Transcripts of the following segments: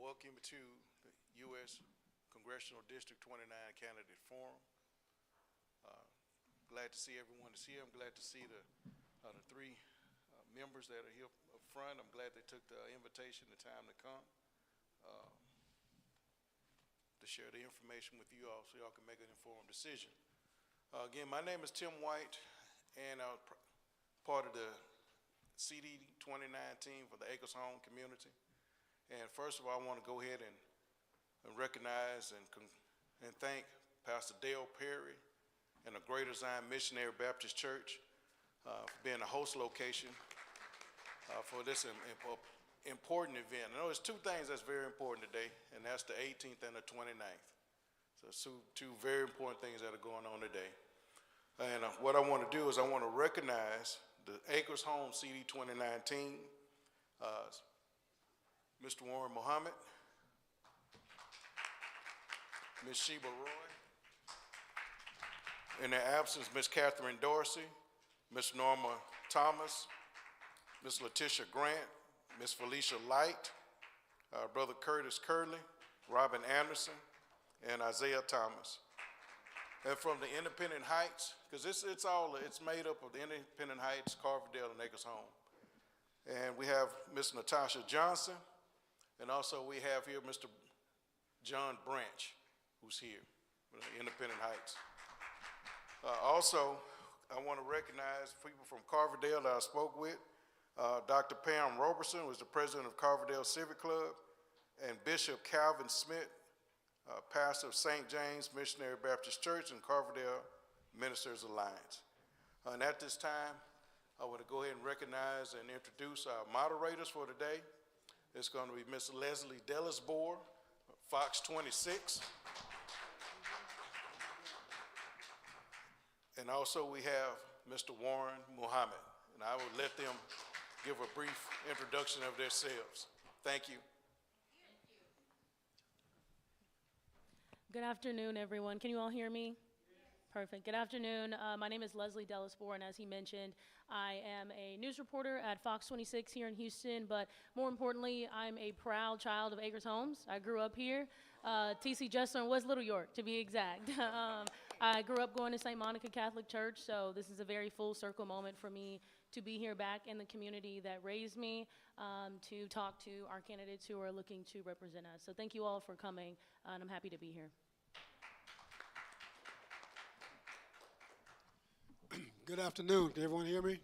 welcome you to the U.S. Congressional District 29 Candidate Forum. Glad to see everyone is here. I'm glad to see the three members that are here up front. I'm glad they took the invitation, the time to come to share the information with you all so y'all can make an informed decision. Again, my name is Tim White, and I'm part of the CD 29 team for the Acres Home community. And first of all, I want to go ahead and recognize and thank Pastor Dayle Perry and the Greater Zion Missionary Baptist Church for being a host location for this important event. I know there's two things that's very important today, and that's the 18th and the 29th. So it's two very important things that are going on today. And what I want to do is I want to recognize the Acres Home CD 29 team, Mr. Warren Muhammad, Ms. Sheba Roy, in their absence, Ms. Catherine Dorsey, Ms. Norma Thomas, Ms. Letitia Grant, Ms. Felicia Light, Brother Curtis Curley, Robin Anderson, and Isaiah Thomas. And from the Independent Heights, because it's made up of the Independent Heights, Carverdale, and Acres Home. And we have Ms. Natasha Johnson, and also we have here Mr. John Branch, who's here, with the Independent Heights. Also, I want to recognize people from Carverdale that I spoke with. Dr. Pam Roberson was the president of Carverdale Civic Club, and Bishop Calvin Smith, pastor of St. James Missionary Baptist Church and Carverdale Ministers Alliance. And at this time, I want to go ahead and recognize and introduce our moderators for today. It's going to be Ms. Leslie Dellisbore, Fox 26. And also we have Mr. Warren Muhammad, and I will let them give a brief introduction of themselves. Thank you. Good afternoon, everyone. Can you all hear me? Perfect. Good afternoon. My name is Leslie Dellisbore, and as he mentioned, I am a news reporter at Fox 26 here in Houston, but more importantly, I'm a proud child of Acres Homes. I grew up here. T.C. Jessler in West Little York, to be exact. I grew up going to St. Monica Catholic Church, so this is a very full circle moment for me to be here back in the community that raised me, to talk to our candidates who are looking to represent us. So thank you all for coming, and I'm happy to be here. Good afternoon. Can everyone hear me?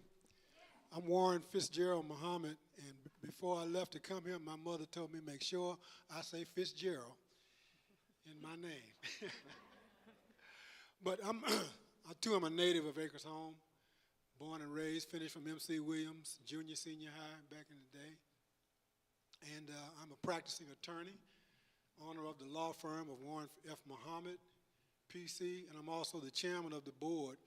I'm Warren Fitzgerald Muhammad, and before I left to come here, my mother told me make sure I say Fitzgerald in my name. But I'm a native of Acres Home, born and raised, finished from MC Williams Junior Senior High back in the day. And I'm a practicing attorney, owner of the law firm of Warren F. Muhammad, PC, and I'm also the chairman of the board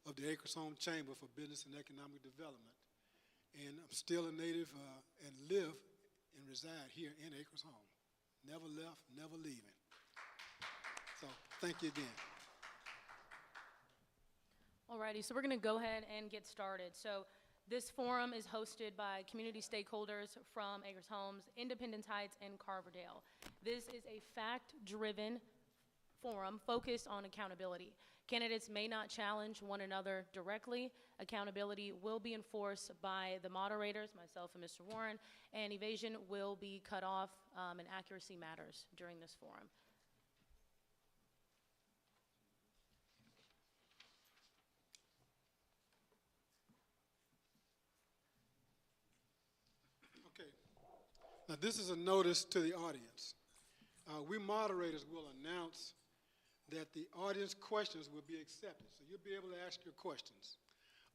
of the Acres Home Chamber for Business and Economic Development. And I'm still a native and live and reside here in Acres Home. Never left, never leaving. So thank you again. Alrighty, so we're going to go ahead and get started. So this forum is hosted by community stakeholders from Acres Homes, Independence Heights, and Carverdale. This is a fact-driven forum focused on accountability. Candidates may not challenge one another directly. Accountability will be enforced by the moderators, myself and Mr. Warren, and evasion will be cut off, and accuracy matters during this forum. Okay. Now this is a notice to the audience. We moderators will announce that the audience questions will be accepted. So you'll be able to ask your questions.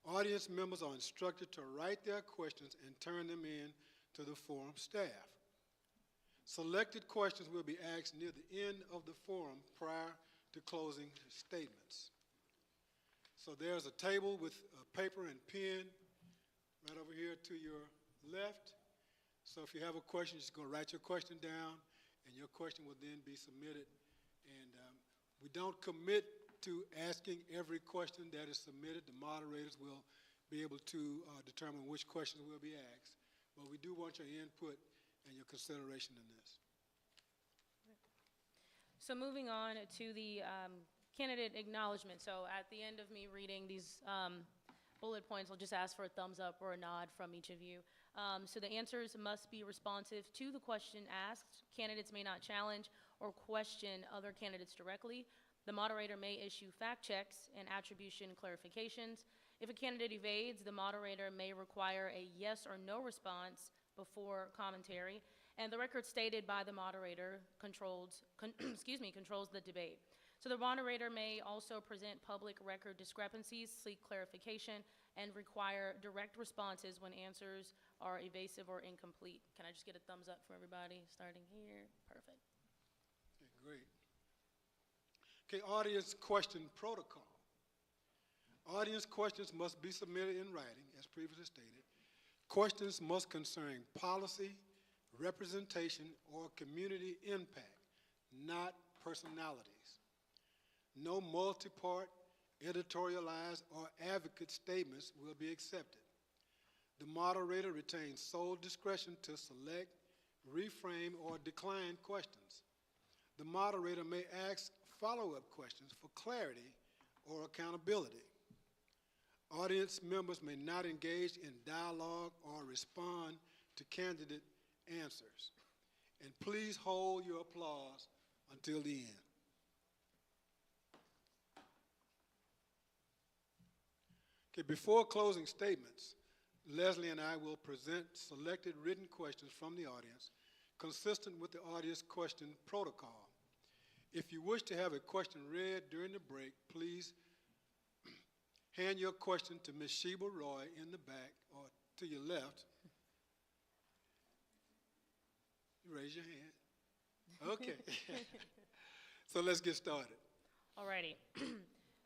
Audience members are instructed to write their questions and turn them in to the forum staff. Selected questions will be asked near the end of the forum prior to closing statements. So there's a table with a paper and pen right over here to your left. So if you have a question, just go write your question down, and your question will then be submitted. And we don't commit to asking every question that is submitted. The moderators will be able to determine which questions will be asked. But we do want your input and your consideration in this. So moving on to the candidate acknowledgement. So at the end of me reading these bullet points, I'll just ask for a thumbs up or a nod from each of you. So the answers must be responsive to the question asked. Candidates may not challenge or question other candidates directly. The moderator may issue fact checks and attribution clarifications. If a candidate evades, the moderator may require a yes or no response before commentary, and the record stated by the moderator controls the debate. So the moderator may also present public record discrepancies, seek clarification, and require direct responses when answers are evasive or incomplete. Can I just get a thumbs up from everybody, starting here? Perfect. Okay, great. Okay, audience question protocol. Audience questions must be submitted in writing, as previously stated. Questions must concern policy, representation, or community impact, not personalities. No multi-part, editorialized, or advocate statements will be accepted. The moderator retains sole discretion to select, reframe, or decline questions. The moderator may ask follow-up questions for clarity or accountability. Audience members may not engage in dialogue or respond to candidate answers. And please hold your applause until the end. Okay, before closing statements, Leslie and I will present selected written questions from the audience consistent with the audience question protocol. If you wish to have a question read during the break, please hand your question to Ms. Sheba Roy in the back or to your left. You raise your hand. Okay. So let's get started. Alrighty.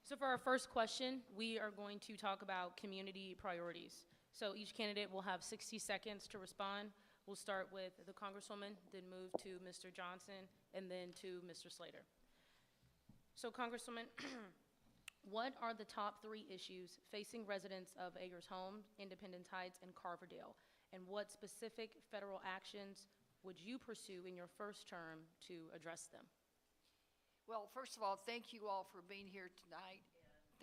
So for our first question, we are going to talk about community priorities. So each candidate will have 60 seconds to respond. We'll start with the Congresswoman, then move to Mr. Johnson, and then to Mr. Slater. So Congresswoman, what are the top 3 issues facing residents of Agers Home, Independence Heights, and Carverdale? And what specific federal actions would you pursue in your first term to address them? Well, first of all, thank you all for being here tonight.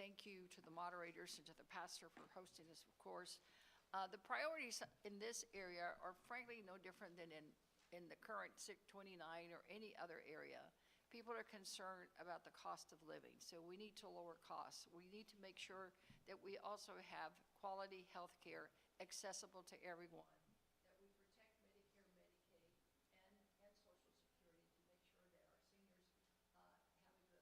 Thank you to the moderators and to the pastor for hosting us, of course. The priorities in this area are frankly no different than in the current SIC 29 or any other area. People are concerned about the cost of living, so we need to lower costs. We need to make sure that we also have quality health care accessible to everyone, that we protect Medicare, Medicaid, and Social Security to make sure that our seniors have a good life,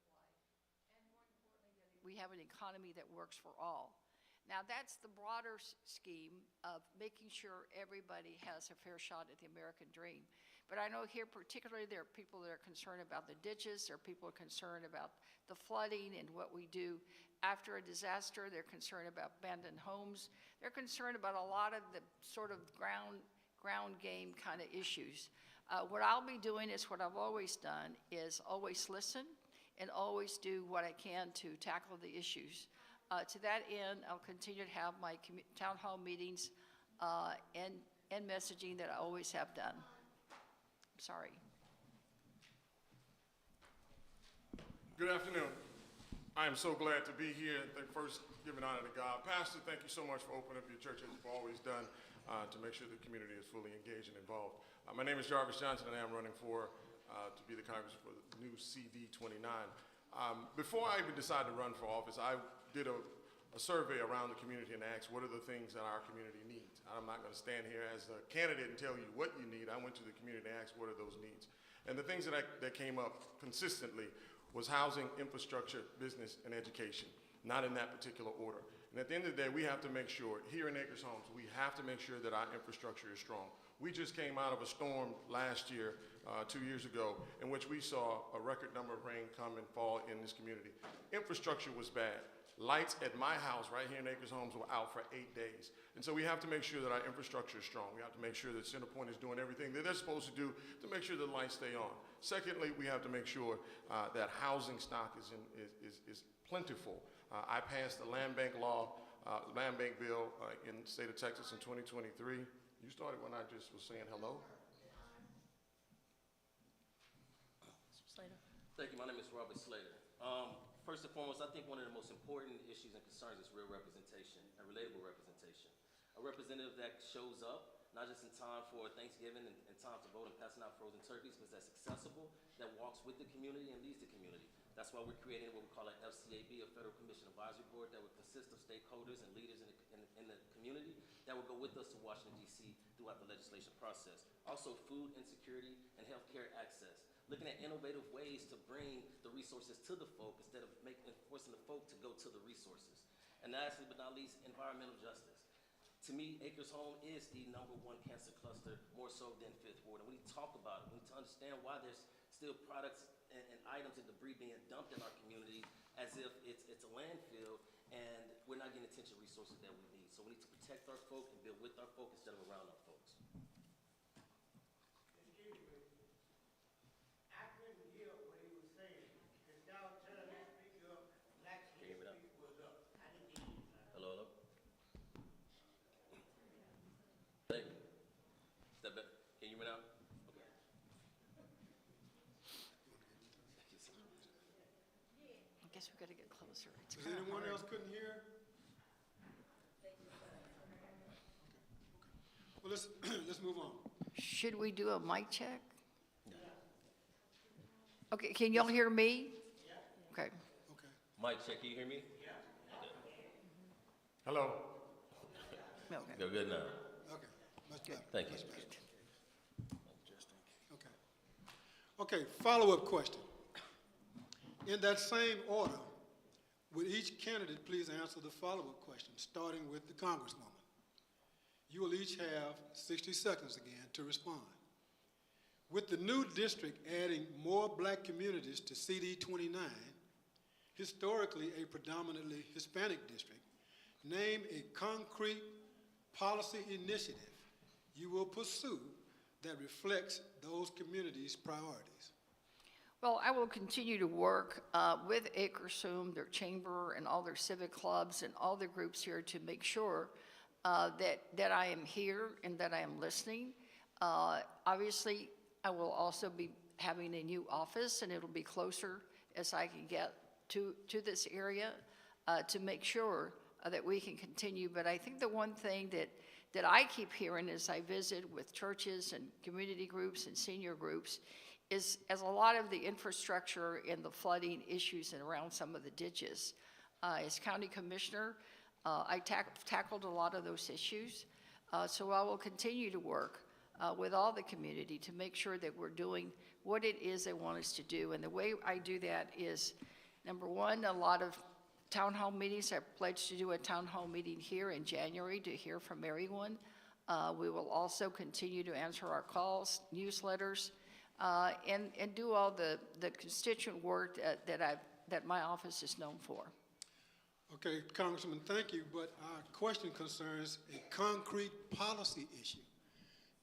and more importantly, that we have an economy that works for all. Now, that's the broader scheme of making sure everybody has a fair shot at the American dream. But I know here particularly there are people that are concerned about the ditches, there are people who are concerned about the flooding and what we do after a disaster, they're concerned about abandoned homes, they're concerned about a lot of the sort of ground game kind of issues. What I'll be doing is what I've always done, is always listen and always do what I can to tackle the issues. To that end, I'll continue to have my town hall meetings and messaging that I always have done. I'm sorry. Good afternoon. I am so glad to be here. First, giving honor to God. Pastor, thank you so much for opening up your church as you've always done to make sure the community is fully engaged and involved. My name is Jarvis Johnson, and I am running to be the congressman for the new CV 29. Before I even decided to run for office, I did a survey around the community and asked what are the things that our community needs. I'm not going to stand here as a candidate and tell you what you need. I went to the community and asked what are those needs. And the things that came up consistently was housing, infrastructure, business, and education, not in that particular order. And at the end of the day, we have to make sure, here in Agers Homes, we have to make sure that our infrastructure is strong. We just came out of a storm last year, 2 years ago, in which we saw a record number of rain come and fall in this community. Infrastructure was bad. Lights at my house right here in Agers Homes were out for 8 days. And so we have to make sure that our infrastructure is strong. We have to make sure that CenterPoint is doing everything that they're supposed to do to make sure the lights stay on. Secondly, we have to make sure that housing stock is plentiful. I passed the land bank law, land bank bill in the state of Texas in 2023. You started when I just was saying hello. Mr. Slater. Thank you. My name is Robert Slater. First and foremost, I think one of the most important issues and concerns is real representation and relatable representation. A representative that shows up, not just in time for Thanksgiving and time to vote and passing out frozen turkeys, but that's accessible, that walks with the community and leads the community. That's why we're creating what we call an FCAB, a Federal Commission Advisory Board, that would consist of stakeholders and leaders in the community that will go with us to Washington, D.C. throughout the legislation process. Also, food insecurity and healthcare access. Looking at innovative ways to bring the resources to the folk instead of forcing the folk to go to the resources. And lastly but not least, environmental justice. To me, Acres Home is the #1 cancer cluster, more so than Fifth Ward. And we need to talk about it. We need to understand why there's still products and items and debris being dumped in our community as if it's a landfill, and we're not getting attention resources that we need. So we need to protect our folk and build with our folk instead of around our folks. I couldn't hear what he was saying. Could y'all turn that speaker up? Black Can you hear me now? speaker was up. I didn't hear you. Hello, hello? Thank you. Is that better? Can you hear me now? Okay. I guess we gotta get closer. It's Is kinda anyone hard. else couldn't hear? Well, let's move on. Should we do a mic check? Okay, can y'all hear me? Okay. Okay. Mike, check, can you hear me? Hello. Okay. Go good now. Okay. Much better. Thank you. Much better. Okay. Okay, follow-up question. In that same order, would each candidate please answer the follow-up question, starting with the Congresswoman? You will each have 60 seconds again to respond. With the new district adding more black communities to CD 29, historically a predominantly Hispanic district, name a concrete policy initiative you will pursue that reflects those communities' priorities. Well, I will continue to work with Acres Home, their chamber, and all their civic clubs and all the groups here to make sure that I am here and that I am listening. Obviously, I will also be having a new office, and it'll be closer as I can get to this area to make sure that we can continue. But I think the one thing that I keep hearing as I visit with churches and community groups and senior groups is as a lot of the infrastructure and the flooding issues and around some of the ditches. As county commissioner, I tackled a lot of those issues. So I will continue to work with all the community to make sure that we're doing what it is they want us to do. And the way I do that is, number one, a lot of town hall meetings. I pledged to do a town hall meeting here in January to hear from everyone. We will also continue to answer our calls, newsletters, and do all the constituent work that my office is known for. Okay, Congressman, thank you, but our question concerns a concrete policy issue.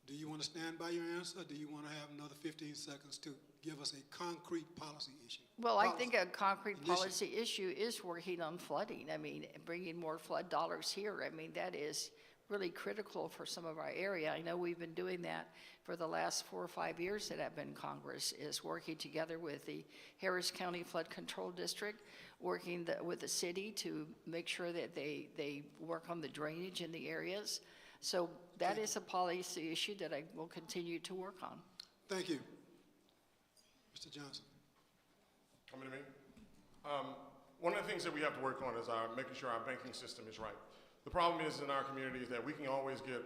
Do you want to stand by your answer, or do you want to have another 15 seconds to give us a concrete policy issue? Well, I think Policy a concrete initiative. policy issue is working on flooding. I mean, bringing more flood dollars here. I mean, that is really critical for some of our area. I know we've been doing that for the last 4 or 5 years that I've been in Congress, is working together with the Harris County Flood Control District, working with the city to make sure that they work on the drainage in the areas. So that is a policy issue that I will continue to work on. Thank you. Mr. Johnson. Coming to me? One of the things that we have to work on is making sure our banking system is right. The problem is in our community is that we can always get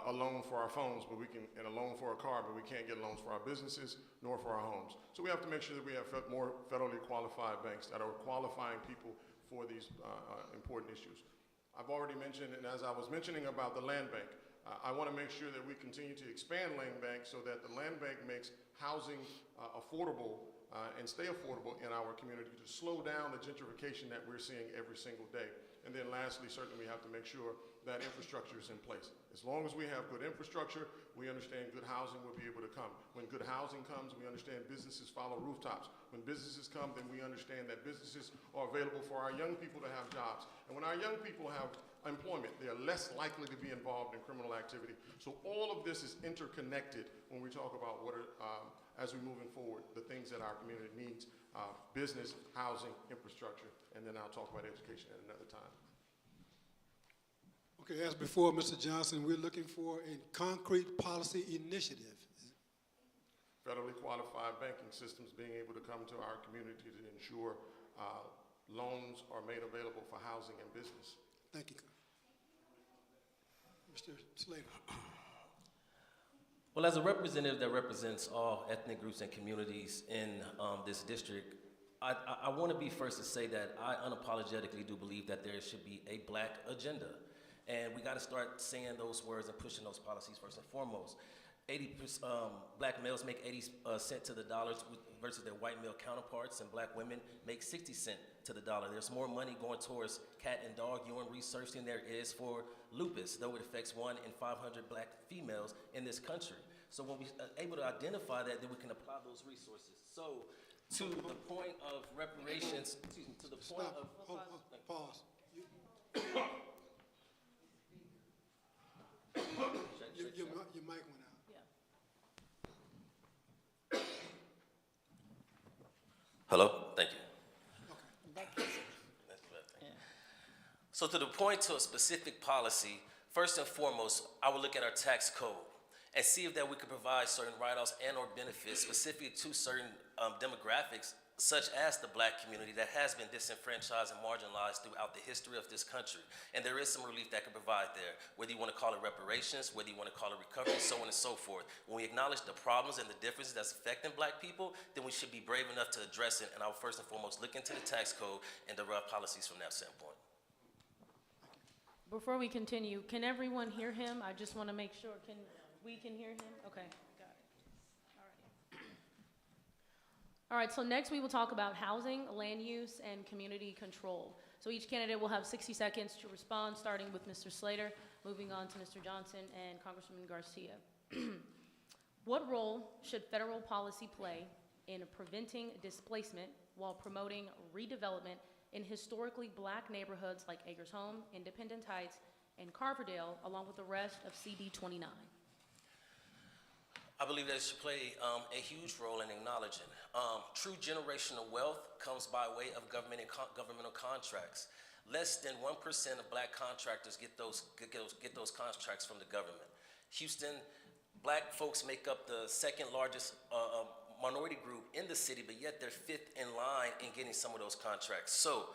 a loan for our phones, and a loan for a car, but we can't get loans for our businesses nor for our homes. So we have to make sure that we have more federally qualified banks that are qualifying people for these important issues. I've already mentioned, and as I was mentioning about the land bank, I want to make sure that we continue to expand land bank so that the land bank makes housing affordable and stay affordable in our community to slow down the gentrification that we're seeing every single day. And then lastly, certainly we have to make sure that infrastructure is in place. As long as we have good infrastructure, we understand good housing will be able to come. When good housing comes, we understand businesses follow rooftops. When businesses come, then we understand that businesses are available for our young people to have jobs. And when our young people have employment, they are less likely to be involved in criminal activity. So all of this is interconnected when we talk about what as we're moving forward, the things that our community needs, business, housing, infrastructure, and then I'll talk about education at another time. Okay, as before, Mr. Johnson, we're looking for a concrete policy initiative. Federally qualified banking systems being able to come to our community to ensure loans are made available for housing and business. Thank you. Mr. Slater. Well, as a representative that represents all ethnic groups and communities in this district, I want to be first to say that I unapologetically do believe that there should be a black agenda. And we got to start saying those words and pushing those policies first and foremost. 80% black males make 80 cents to the dollar versus their white male counterparts, and black women make 60 cents to the dollar. There's more money going towards cat and dog urine research than there is for lupus, though it affects 1 in 500 black females in this country. So when we are able to identify that, then we can apply those resources. So to the point of reparations, excuse me, to the point Stop. of... Hold, pause. Your mic went out. Yeah. Hello? Thank you. That gets it. That's what I think. So to the point to a specific policy, first and foremost, I would look at our tax code and see if that we could provide certain write-offs and or benefits specific to certain demographics, such as the black community that has been disenfranchised and marginalized throughout the history of this country. And there is some relief that can provide there, whether you want to call it reparations, whether you want to call it recovery, so on and so forth. When we acknowledge the problems and the differences that's affecting black people, then we should be brave enough to address it. And I will first and foremost look into the tax code and derive policies from that standpoint. Before we continue, can everyone hear him? I just want to make sure. We can hear him? Okay, got it. All right. All right, so next we will talk about housing, land use, and community control. So each candidate will have 60 seconds to respond, starting with Mr. Slater, moving on to Mr. Johnson and Congressman Garcia. What role should federal policy play in preventing displacement while promoting redevelopment in historically black neighborhoods like Acres Home, Independence Heights, and Carverdale, along with the rest of CD 29? I believe that it should play a huge role in acknowledging. True generational wealth comes by way of governmental contracts. Less than 1% of black contractors get those contracts from the government. Houston, black folks make up the second largest minority group in the city, but yet they're fifth in line in getting some of those contracts. So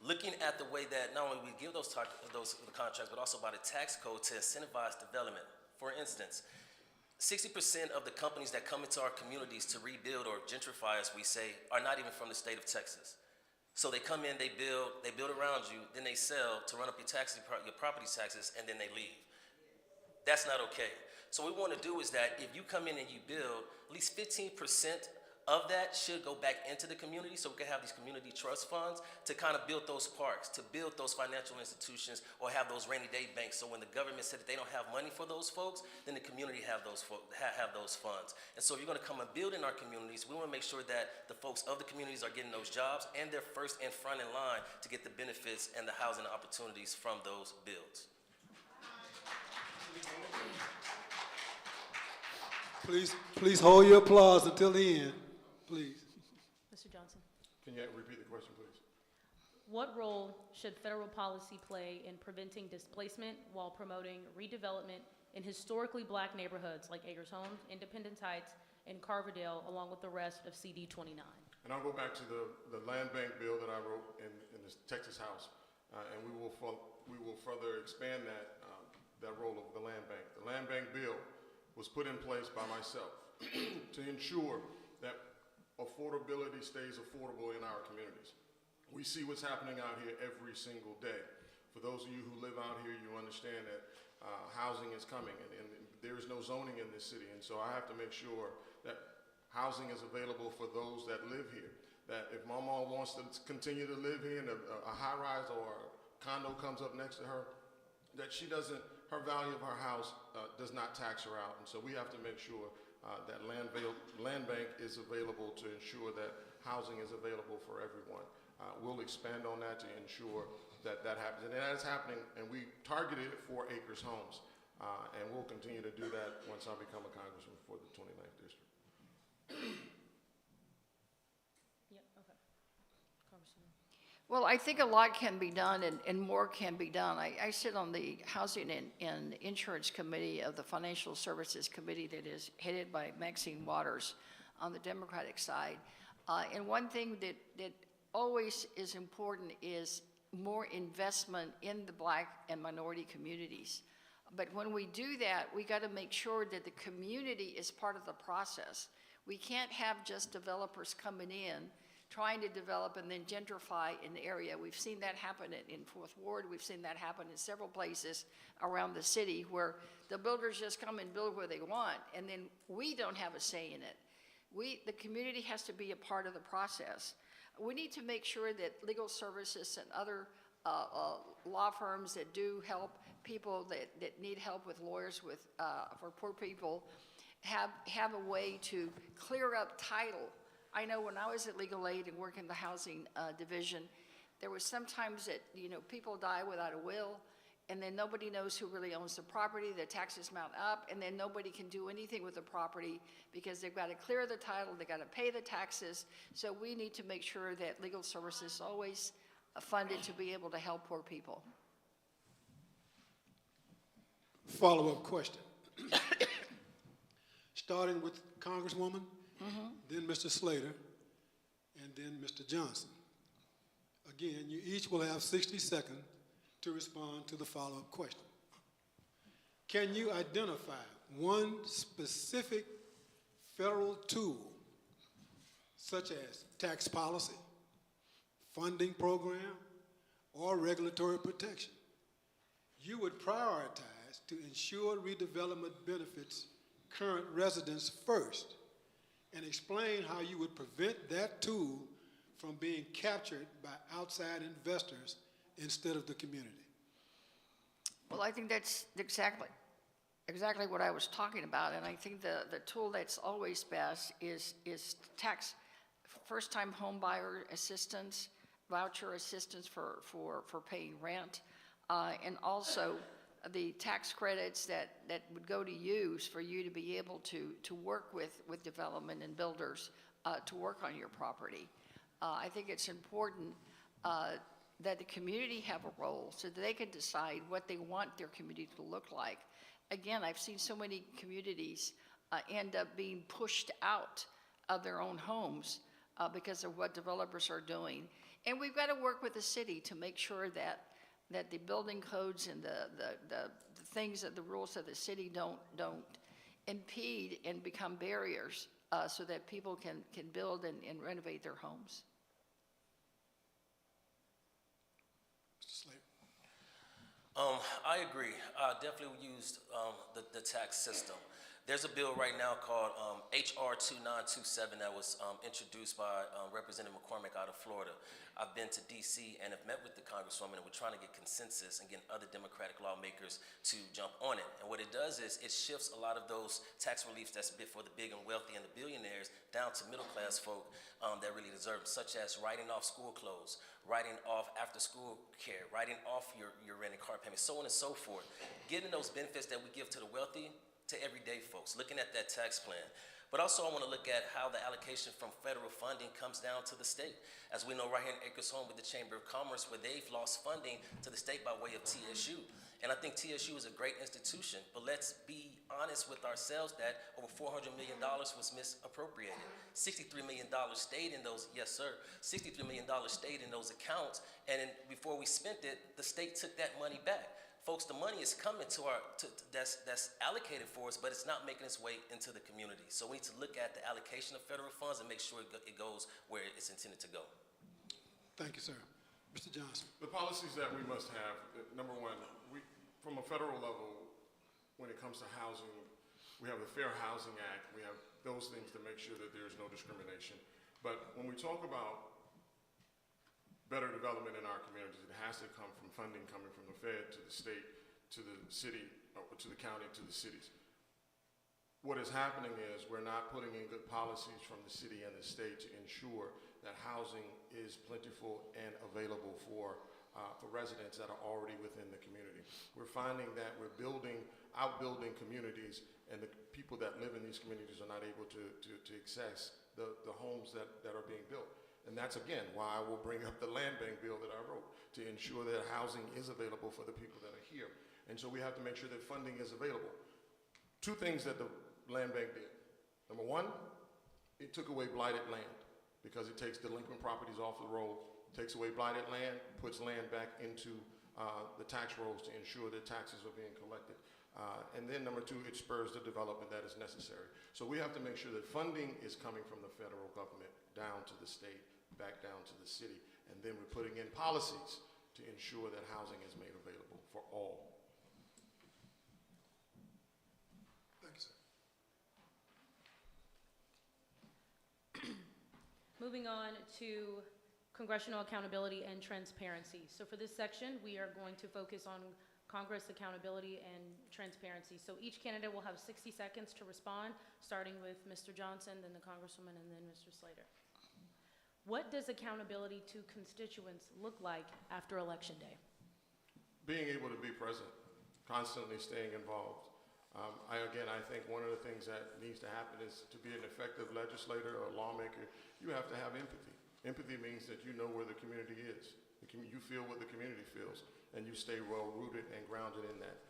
looking at the way that not only we give those contracts, but also by the tax code to incentivize development. For instance, 60% of the companies that come into our communities to rebuild or gentrify, as we say, are not even from the state of Texas. So they come in, they build around you, then they sell to run up your property taxes, and then they leave. That's not okay. So what we want to do is that if you come in and you build, at least 15% of that should go back into the community, so we can have these community trust funds to kind of build those parks, to build those financial institutions, or have those rainy day banks. So when the government said that they don't have money for those folks, then the community have those funds. And so if you're going to come and build in our communities, we want to make sure that the folks of the communities are getting those jobs and they're first and front in line to get the benefits and the housing opportunities from those builds. Please hold your applause until the end, please. Mr. Johnson. Can you repeat the question, please? What role should federal policy play in preventing displacement while promoting redevelopment in historically black neighborhoods like Acres Home, Independence Heights, and Carverdale, along with the rest of CD 29? And I'll go back to the land bank bill that I wrote in the Texas House, and we will further expand that role of the land bank. The land bank bill was put in place by myself to ensure that affordability stays affordable in our communities. We see what's happening out here every single day. For those of you who live out here, you understand that housing is coming, and there is no zoning in this city, and so I have to make sure that housing is available for those that live here. That if Mama wants to continue to live here and a high-rise or a condo comes up next to her, that her value of her house does not tax her out. And so we have to make sure that land bank is available to ensure that housing is available for everyone. We'll expand on that to ensure that happens. And that is happening, and we targeted it for Acres Homes. And we'll continue to do that once I become a congressman for the 29th district. Yep, okay. Congressman. Well, I think a lot can be done and more can be done. I sit on the Housing and Insurance Committee of the Financial Services Committee that is headed by Maxine Waters on the Democratic side. And one thing that always is important is more investment in the Black and minority communities. But when we do that, we got to make sure that the community is part of the process. We can't have just developers coming in, trying to develop and then gentrify an area. We've seen that happen in Fourth Ward. We've seen that happen in several places around the city where the builders just come and build where they want, and then we don't have a say in it. The community has to be a part of the process. We need to make sure that legal services and other law firms that do help people that need help with lawyers for poor people have a way to clear up title. I know when I was at Legal Aid and working in the housing division, there was sometimes that, people die without a will, and then nobody knows who really owns the property, the taxes mount up, and then nobody can do anything with the property because they've got to clear the title, they've got to pay the taxes. So we need to make sure that legal services is always funded to be able to help poor people. Follow-up question. Starting with Congresswoman, then Mr. Slater, and then Mr. Johnson. Again, you each will have 60 seconds to respond to the follow-up question. Can you identify one specific federal tool, such as tax policy, funding program, or regulatory protection, you would prioritize to ensure redevelopment benefits current residents first, and explain how you would prevent that tool from being captured by outside investors instead of the community? Well, I think that's exactly what I was talking about, and I think the tool that's always best is tax, first-time home buyer assistance, voucher assistance for paying rent, and also the tax credits that would go to use for you to be able to work with development and builders to work on your property. I think it's important that the community have a role so that they can decide what they want their community to look like. Again, I've seen so many communities end up being pushed out of their own homes because of what developers are doing. And we've got to work with the city to make sure that the building codes and the things that the rules of the city don't impede and become barriers so that people can build and renovate their homes. Mr. Slater. I agree. I definitely used the tax system. There's a bill right now called HR 2927 that was introduced by Representative McCormick out of Florida. I've been to D.C. and have met with the Congresswoman, and we're trying to get consensus and get other Democratic lawmakers to jump on it. And what it does is it shifts a lot of those tax reliefs that's for the big and wealthy and the billionaires down to middle-class folk that really deserve it, such as writing off school clothes, writing off after-school care, writing off your rent and car payment, so on and so forth. Getting those benefits that we give to the wealthy to everyday folks, looking at that tax plan. But also I want to look at how the allocation from federal funding comes down to the state. As we know right here in Acres Home with the Chamber of Commerce, where they've lost funding to the state by way of TSU. And I think TSU is a great institution, but let's be honest with ourselves that over $400 million was misappropriated. $63 million stayed in those, yes sir, $63 million stayed in those accounts, and before we spent it, the state took that money back. Folks, the money is coming that's allocated for us, but it's not making its way into the community. So we need to look at the allocation of federal funds and make sure it goes where it's intended to go. Thank you, sir. Mr. Johnson. The policies that we must have, number one, from a federal level, when it comes to housing, we have the Fair Housing Act. We have those things to make sure that there's no discrimination. But when we talk about better development in our communities, it has to come from funding coming from the Fed to the state, to the city, or to the county, to the cities. What is happening is we're not putting in good policies from the city and the state to ensure that housing is plentiful and available for for residents that are already within the community. We're finding that we're outbuilding communities, and the people that live in these communities are not able to access the homes that are being built. And that's, again, why I will bring up the land bank bill that I wrote, to ensure that housing is available for the people that are here. And so we have to make sure that funding is available. Two things that the land bank did. Number one, it took away blighted land, because it takes delinquent properties off the roll, takes away blighted land, puts land back into the tax rolls to ensure that taxes are being collected. And then number two, it spurs the development that is necessary. So we have to make sure that funding is coming from the federal government down to the state, back down to the city. And then we're putting in policies to ensure that housing is made available for all. Thank you, sir. Moving on to congressional accountability and transparency. So for this section, we are going to focus on Congress accountability and transparency. So each candidate will have 60 seconds to respond, starting with Mr. Johnson, then the Congresswoman, and then Mr. Slater. What does accountability to constituents look like after Election Day? Being able to be present, constantly staying involved. I think one of the things that needs to happen is, to be an effective legislator or lawmaker, you have to have empathy. Empathy means that you know where the community is. You feel what the community feels, and you stay well rooted and grounded in that.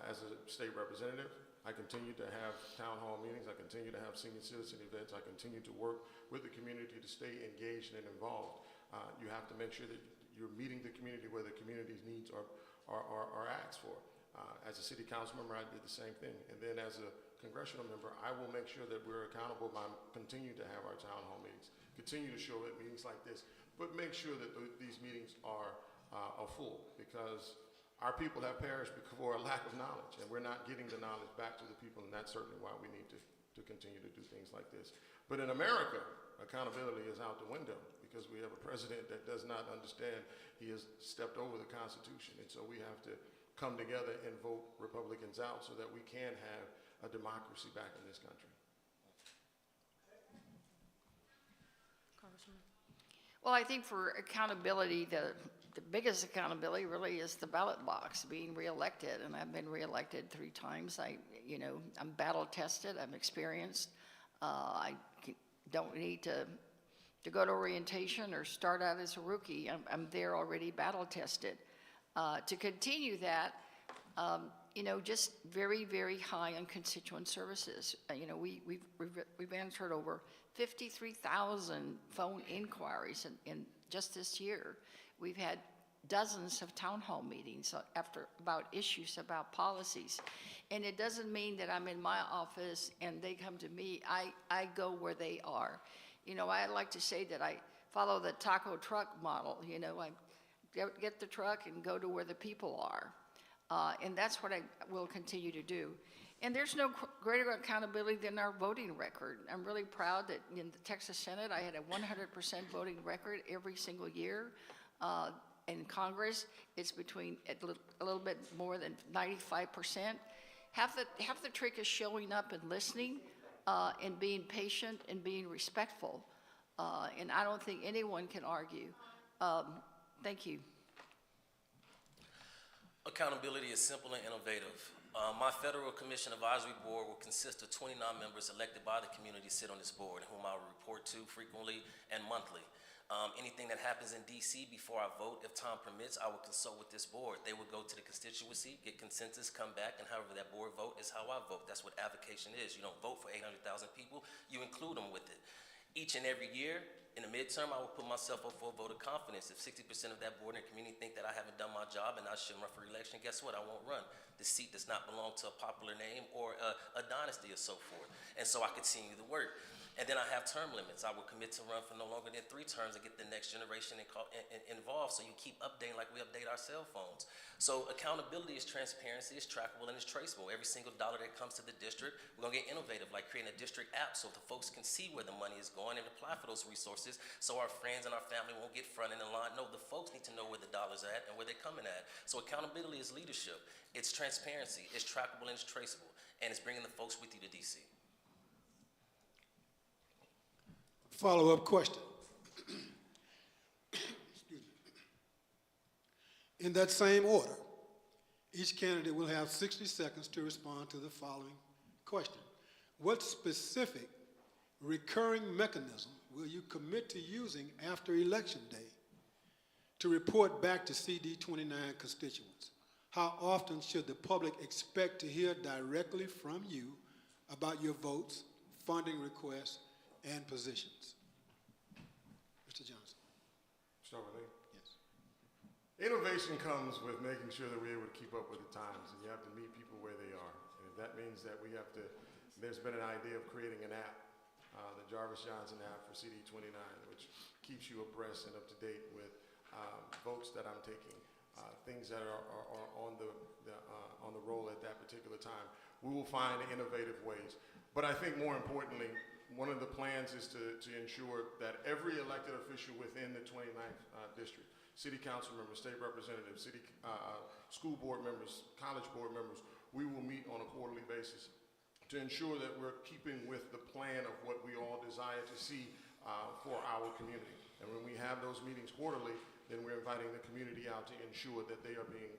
As a state representative, I continue to have town hall meetings. I continue to have senior citizen events. I continue to work with the community to stay engaged and involved. You have to make sure that you're meeting the community where the community's needs are asked for. As a city council member, I did the same thing. And then as a congressional member, I will make sure that we're accountable by continuing to have our town hall meetings, continue to show at meetings like this, but make sure that these meetings are full, because our people have perished for a lack of knowledge, and we're not getting the knowledge back to the people, and that's certainly why we need to continue to do things like this. But in America, accountability is out the window, because we have a president that does not understand he has stepped over the Constitution, and so we have to come together and vote Republicans out so that we can have a democracy back in this country. Congresswoman. Well, I think for accountability, the biggest accountability really is the ballot box, being reelected, and I've been reelected 3 times. I'm battle tested, I'm experienced. Don't need to go to orientation or start out as a rookie. I'm there already battle tested. To continue that, just very, very high on constituent services. We've answered over 53,000 phone inquiries in just this year. We've had dozens of town hall meetings about issues, about policies. And it doesn't mean that I'm in my office and they come to me. I go where they are. I like to say that I follow the taco truck model. I get the truck and go to where the people are. And that's what I will continue to do. And there's no greater accountability than our voting record. I'm really proud that in the Texas Senate, I had a 100% voting record every single year. In Congress, it's between a little bit more than 95%. Half the trick is showing up and listening, and being patient and being respectful. And I don't think anyone can argue. Thank you. Accountability is simple and innovative. My Federal Commission Advisory Board will consist of 29 members elected by the community sit on this board, whom I will report to frequently and monthly. Anything that happens in DC before I vote, if time permits, I will consult with this board. They will go to the constituency, get consensus, come back, and however that board vote is how I vote. That's what avocation is. You don't vote for 800,000 people, you include them with it. Each and every year, in the midterm, I will put myself up for a vote of confidence. If 60% of that board and community think that I haven't done my job and I shouldn't run for election, guess what? I won't run. The seat does not belong to a popular name or a dynasty or so forth. And so I continue to work. And then I have term limits. I will commit to run for no longer than 3 terms and get the next generation involved, so you keep updating like we update our cell phones. So accountability is transparency, it's trackable, and it's traceable. Every single dollar that comes to the district, we're gonna get innovative, like creating a district app so the folks can see where the money is going and apply for those resources, so our friends and our family won't get front in the line. No, the folks need to know where the dollar's at and where they're coming at. So accountability is leadership. It's transparency, it's trackable, and it's traceable. And it's bringing the folks with you to DC. Follow-up question. Excuse me. In that same order, each candidate will have 60 seconds to respond to the following question. What specific recurring mechanism will you commit to using after Election Day to report back to CD 29 constituents? How often should the public expect to hear directly from you about your votes, funding requests, and positions? Mr. Johnson. Start with me. Yes. Innovation comes with making sure that we're able to keep up with the times, and you have to meet people where they are. And if that means that we have to, there's been an idea of creating an app, the Jarvis Johnson app for CD 29, which keeps you abreast and up to date with votes that I'm taking, things that are on the roll at that particular time. We will find innovative ways. But I think more importantly, one of the plans is to ensure that every elected official within the 29th district, city council members, state representatives, school board members, college board members, we will meet on a quarterly basis to ensure that we're keeping with the plan of what we all desire to see for our community. And when we have those meetings quarterly, then we're inviting the community out to ensure that they are being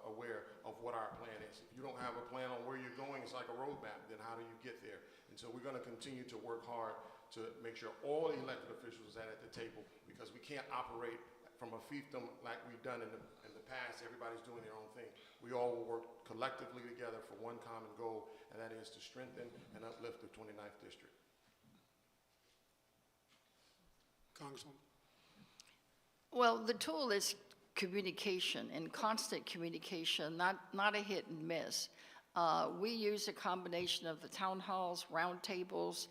aware of what our plan is. If you don't have a plan on where you're going, it's like a roadmap, then how do you get there? And so we're going to continue to work hard to make sure all elected officials are at the table, because we can't operate from a fiefdom like we've done in the past. Everybody's doing their own thing. We all will work collectively together for one common goal, and that is to strengthen and uplift the 29th district. Congresswoman. Well, the tool is communication and constant communication, not a hit and miss. We use a combination of the town halls, roundtables,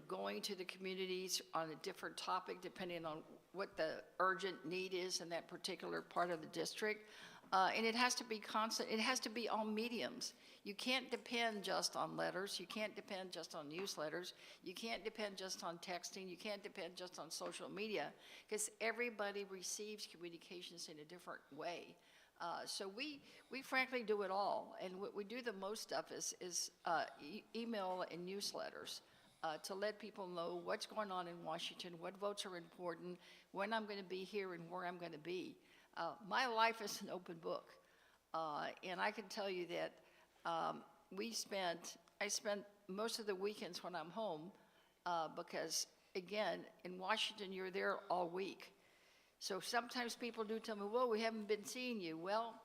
going to the communities on a different topic depending on what the urgent need is in that particular part of the district. And it has to be constant. It has to be all mediums. You can't depend just on letters. You can't depend just on newsletters. You can't depend just on texting. You can't depend just on social media, because everybody receives communications in a different way. So we frankly do it all. And what we do the most of is email and newsletters to let people know what's going on in Washington, what votes are important, when I'm going to be here and where I'm going to be. My life is an open book, and I can tell you that I spent most of the weekends when I'm home because, again, in Washington, you're there all week. So sometimes people do tell me, well, we haven't been seeing you. Well,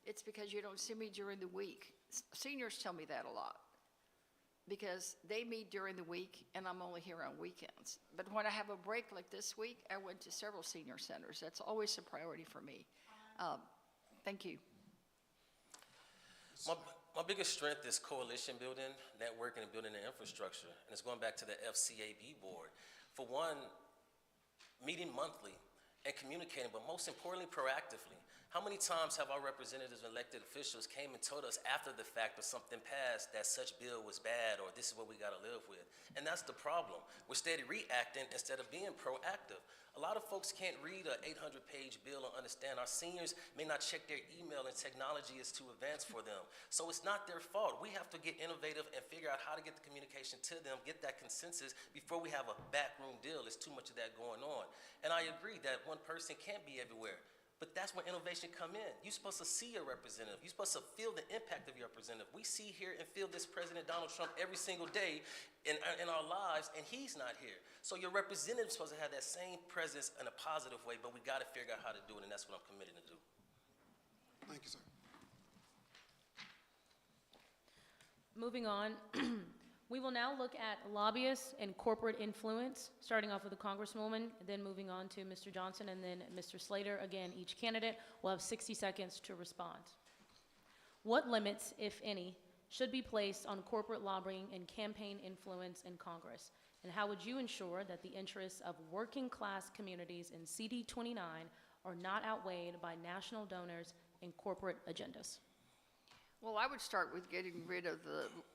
it's because you don't see me during the week. Seniors tell me that a lot, because they meet during the week and I'm only here on weekends. But when I have a break like this week, I went to several senior centers. That's always a priority for me. Thank you. My biggest strength is coalition building, networking, and building the infrastructure. And it's going back to the FCAB board. For one, meeting monthly and communicating, but most importantly, proactively. How many times have our representatives and elected officials came and told us after the fact of something passed that such bill was bad, or this is what we got to live with? And that's the problem. We're steady reacting instead of being proactive. A lot of folks can't read an 800-page bill and understand. Our seniors may not check their email, and technology is too advanced for them. So it's not their fault. We have to get innovative and figure out how to get the communication to them, get that consensus before we have a backroom deal. There's too much of that going on. And I agree that one person can't be everywhere. But that's where innovation come in. You're supposed to see your representative. You're supposed to feel the impact of your representative. We see here and feel this President Donald Trump every single day in our lives, and he's not here. So your representative is supposed to have that same presence in a positive way, but we got to figure out how to do it, and that's what I'm committed to do. Thank you, sir. Moving on, we will now look at lobbyists and corporate influence, starting off with the Congresswoman, then moving on to Mr. Johnson, and then Mr. Slater. Again, each candidate will have 60 seconds to respond. What limits, if any, should be placed on corporate lobbying and campaign influence in Congress? And how would you ensure that the interests of working class communities in CD 29 are not outweighed by national donors and corporate agendas? Well, I would start with getting rid of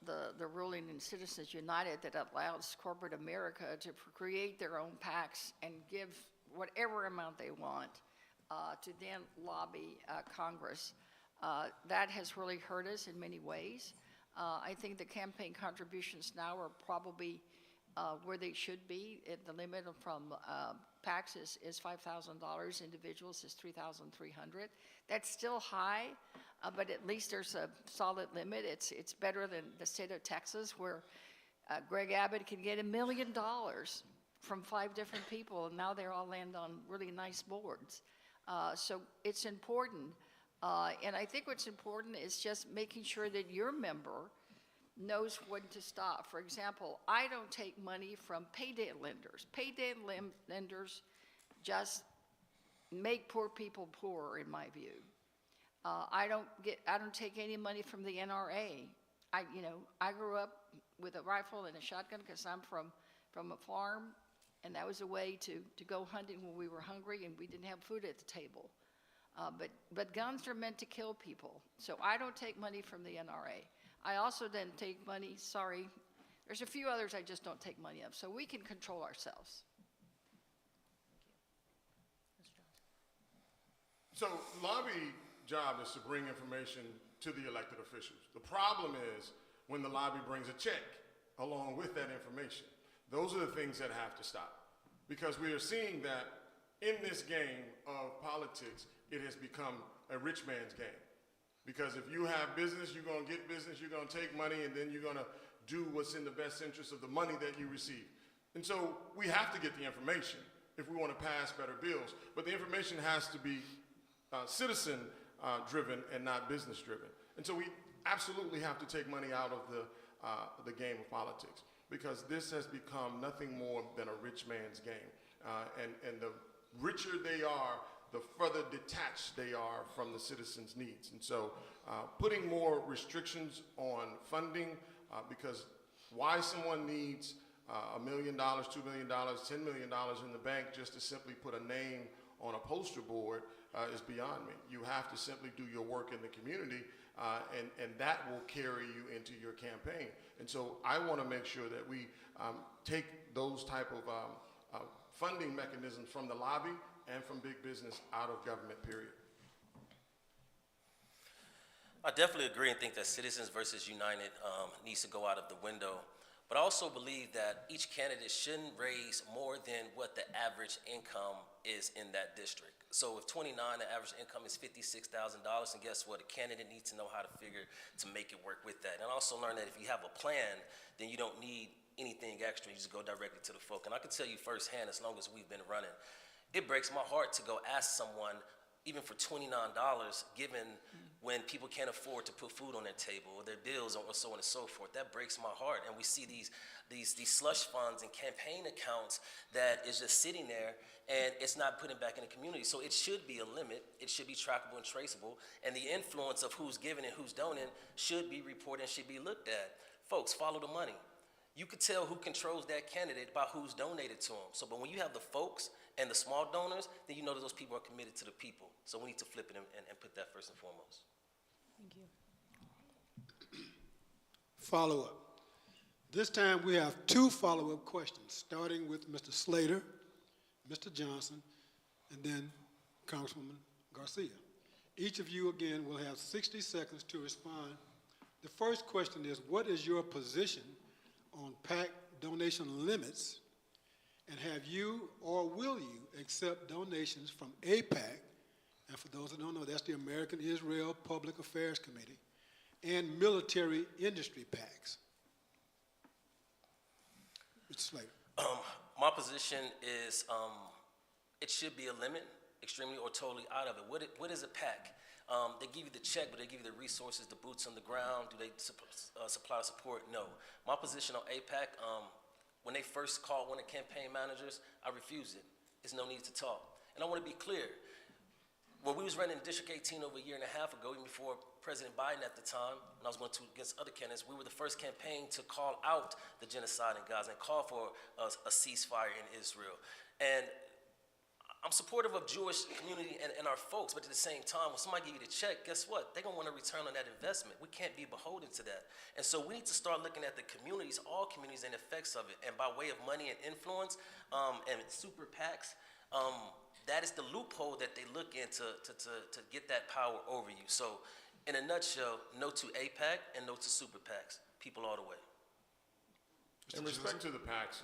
the ruling in Citizens United that allows corporate America to create their own PACs and give whatever amount they want to then lobby Congress. That has really hurt us in many ways. I think the campaign contributions now are probably where they should be. The limit from PACs is $5,000, individuals is $3,300. That's still high, but at least there's a solid limit. It's better than the state of Texas, where Greg Abbott can get $1 million from 5 different people, and now they're all land on really nice boards. So it's important. And I think what's important is just making sure that your member knows when to stop. For example, I don't take money from payday lenders. Payday lenders just make poor people poorer, in my view. I don't take any money from the NRA. I grew up with a rifle and a shotgun because I'm from a farm, and that was a way to go hunting when we were hungry and we didn't have food at the table. But guns are meant to kill people, so I don't take money from the NRA. I also then take money, sorry, there's a few others I just don't take money of, so we can control ourselves. So lobby job is to bring information to the elected officials. The problem is when the lobby brings a check along with that information. Those are the things that have to stop, because we are seeing that in this game of politics, it has become a rich man's game. Because if you have business, you're going to get business, you're going to take money, and then you're going to do what's in the best interest of the money that you receive. And so we have to get the information if we want to pass better bills. But the information has to be citizen driven and not business driven. And so we absolutely have to take money out of the game of politics, because this has become nothing more than a rich man's game. And the richer they are, the further detached they are from the citizens' needs. And so putting more restrictions on funding, because why someone needs $1 million, $2 million, $10 million in the bank just to simply put a name on a poster board is beyond me. You have to simply do your work in the community, and that will carry you into your campaign. And so I want to make sure that we take those type of funding mechanisms from the lobby and from big business out of government, period. I definitely agree and think that Citizens versus United needs to go out of the window. But I also believe that each candidate shouldn't raise more than what the average income is in that district. So if 29, the average income is $56,000, and guess what? A candidate needs to know how to figure to make it work with that. And I also learned that if you have a plan, then you don't need anything extra. You just go directly to the folk. And I can tell you firsthand, as long as we've been running, it breaks my heart to go ask someone, even for $29, given when people can't afford to put food on their table or their bills or so on and so forth. That breaks my heart. And we see these slush funds and campaign accounts that is just sitting there, and it's not putting back in the community. So it should be a limit. It should be trackable and traceable. And the influence of who's giving and who's donating should be reported and should be looked at. Folks, follow the money. You could tell who controls that candidate by who's donated to them. So, but when you have the folks and the small donors, then you know that those people are committed to the people. So we need to flip it and put that first and foremost. Thank you. Follow-up. This time we have 2 follow-up questions, starting with Mr. Slater, Mr. Johnson, and then Congresswoman Garcia. Each of you, again, will have 60 seconds to respond. The first question is, what is your position on PAC donation limits, and have you or will you accept donations from APAC, and for those who don't know, that's the American Israel Public Affairs Committee, and military industry PACs? Mr. Slater. My position is it should be a limit, extremely or totally out of it. What is a PAC? They give you the check, but they give you the resources, the boots on the ground. Do they supply support? No. My position on APAC, when they first called one of the campaign managers, I refused it. There's no need to talk. And I want to be clear. When we was running District 18 over a year and a half ago, even before President Biden at the time, and I was going to against other candidates, we were the first campaign to call out the genocide in Gaza and call for a ceasefire in Israel. And I'm supportive of Jewish community and our folks, but at the same time, when somebody give you the check, guess what? They're going to want a return on that investment. We can't be beholden to that. And so we need to start looking at the communities, all communities, and the effects of it. And by way of money and influence and super PACs, that is the loophole that they look in to get that power over you. So in a nutshell, no to APAC and no to super PACs. People all the way. Mr. In respect to the PACs,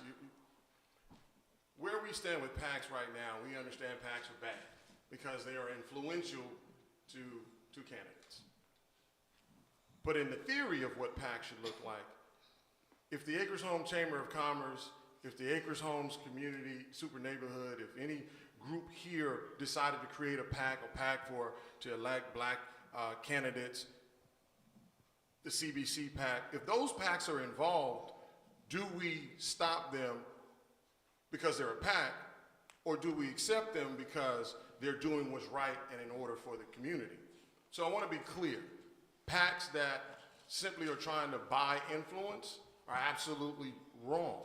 where we stand with PACs right now, we understand PACs are bad because they are influential to candidates. But in the theory of what PACs should look like, if the Acres Home Chamber of Commerce, if the Acres Homes Community Super Neighborhood, if any group here decided to create a PAC to elect black candidates, the CBC PAC, if those PACs are involved, do we stop them because they're a PAC, or do we accept them because they're doing what's right and in order for the community? So I want to be clear. PACs that simply are trying to buy influence are absolutely wrong.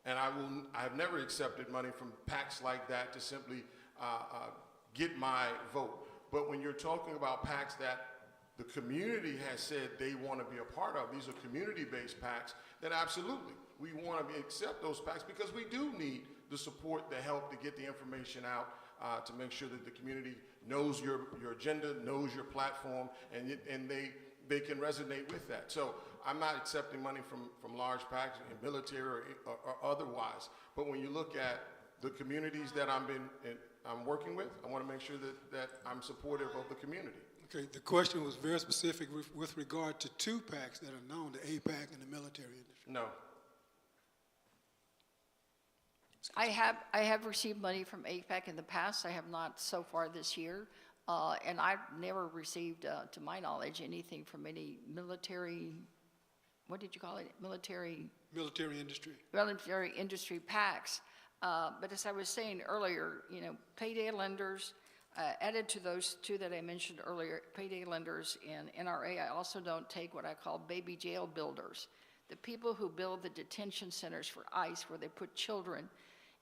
And I have never accepted money from PACs like that to simply get my vote. But when you're talking about PACs that the community has said they want to be a part of, these are community-based PACs, then absolutely, we want to accept those PACs because we do need the support, the help to get the information out to make sure that the community knows your agenda, knows your platform, and they can resonate with that. So I'm not accepting money from large PACs, military or otherwise. But when you look at the communities that I'm working with, I want to make sure that I'm supportive of the community. Okay, the question was very specific with regard to two PACs that are known, the APAC and the military industry. No. I have received money from APEC in the past. I have not so far this year. And I've never received, to my knowledge, anything from any military, what did you call it? Military industry PACs. But as I was saying earlier, payday lenders, added to those two that I mentioned earlier, payday lenders and NRA, I also don't take what I call baby jail builders. The people who build the detention centers for ICE where they put children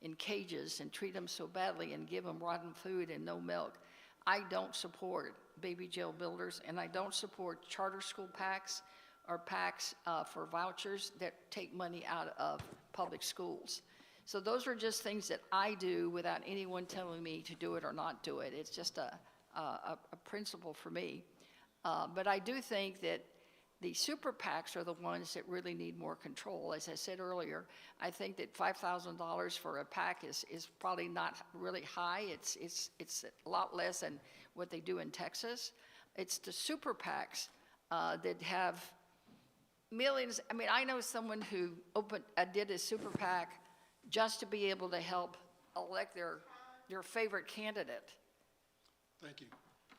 in cages and treat them so badly and give them rotten food and no milk. I don't support baby jail builders, and I don't support charter school PACs or PACs for vouchers that take money out of public schools. So those are just things that I do without anyone telling me to do it or not do it. It's just a principle for me. But I do think that the super PACs are the ones that really need more control. As I said earlier, I think that $5,000 for a PAC is probably not really high. It's a lot less than what they do in Texas. It's the super PACs that have millions. I mean, I know someone who did a super PAC just to be able to help elect their favorite candidate. Thank you.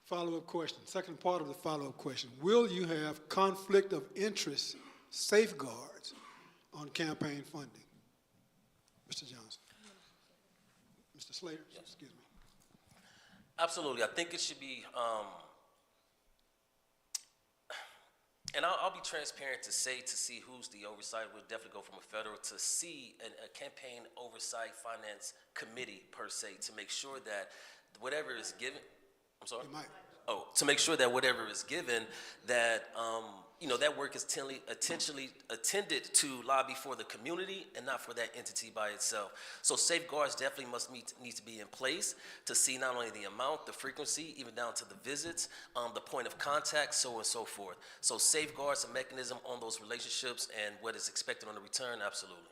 Follow-up question. Second part of the follow-up question. Will you have conflict of interest safeguards on campaign funding? Mr. Johnson. Mr. Slater, yes. Excuse me. Absolutely. I think it should be, and I'll be transparent to see who's the oversight. We'll definitely go from a federal to see a campaign oversight finance committee per se to make sure that whatever is given, I'm sorry? You might. Oh, to make sure that whatever is given, that that work is intentionally attended to lobby for the community and not for that entity by itself. So safeguards definitely need to be in place to see not only the amount, the frequency, even down to the visits, the point of contact, so on and so forth. So safeguards, a mechanism on those relationships and what is expected on the return, absolutely.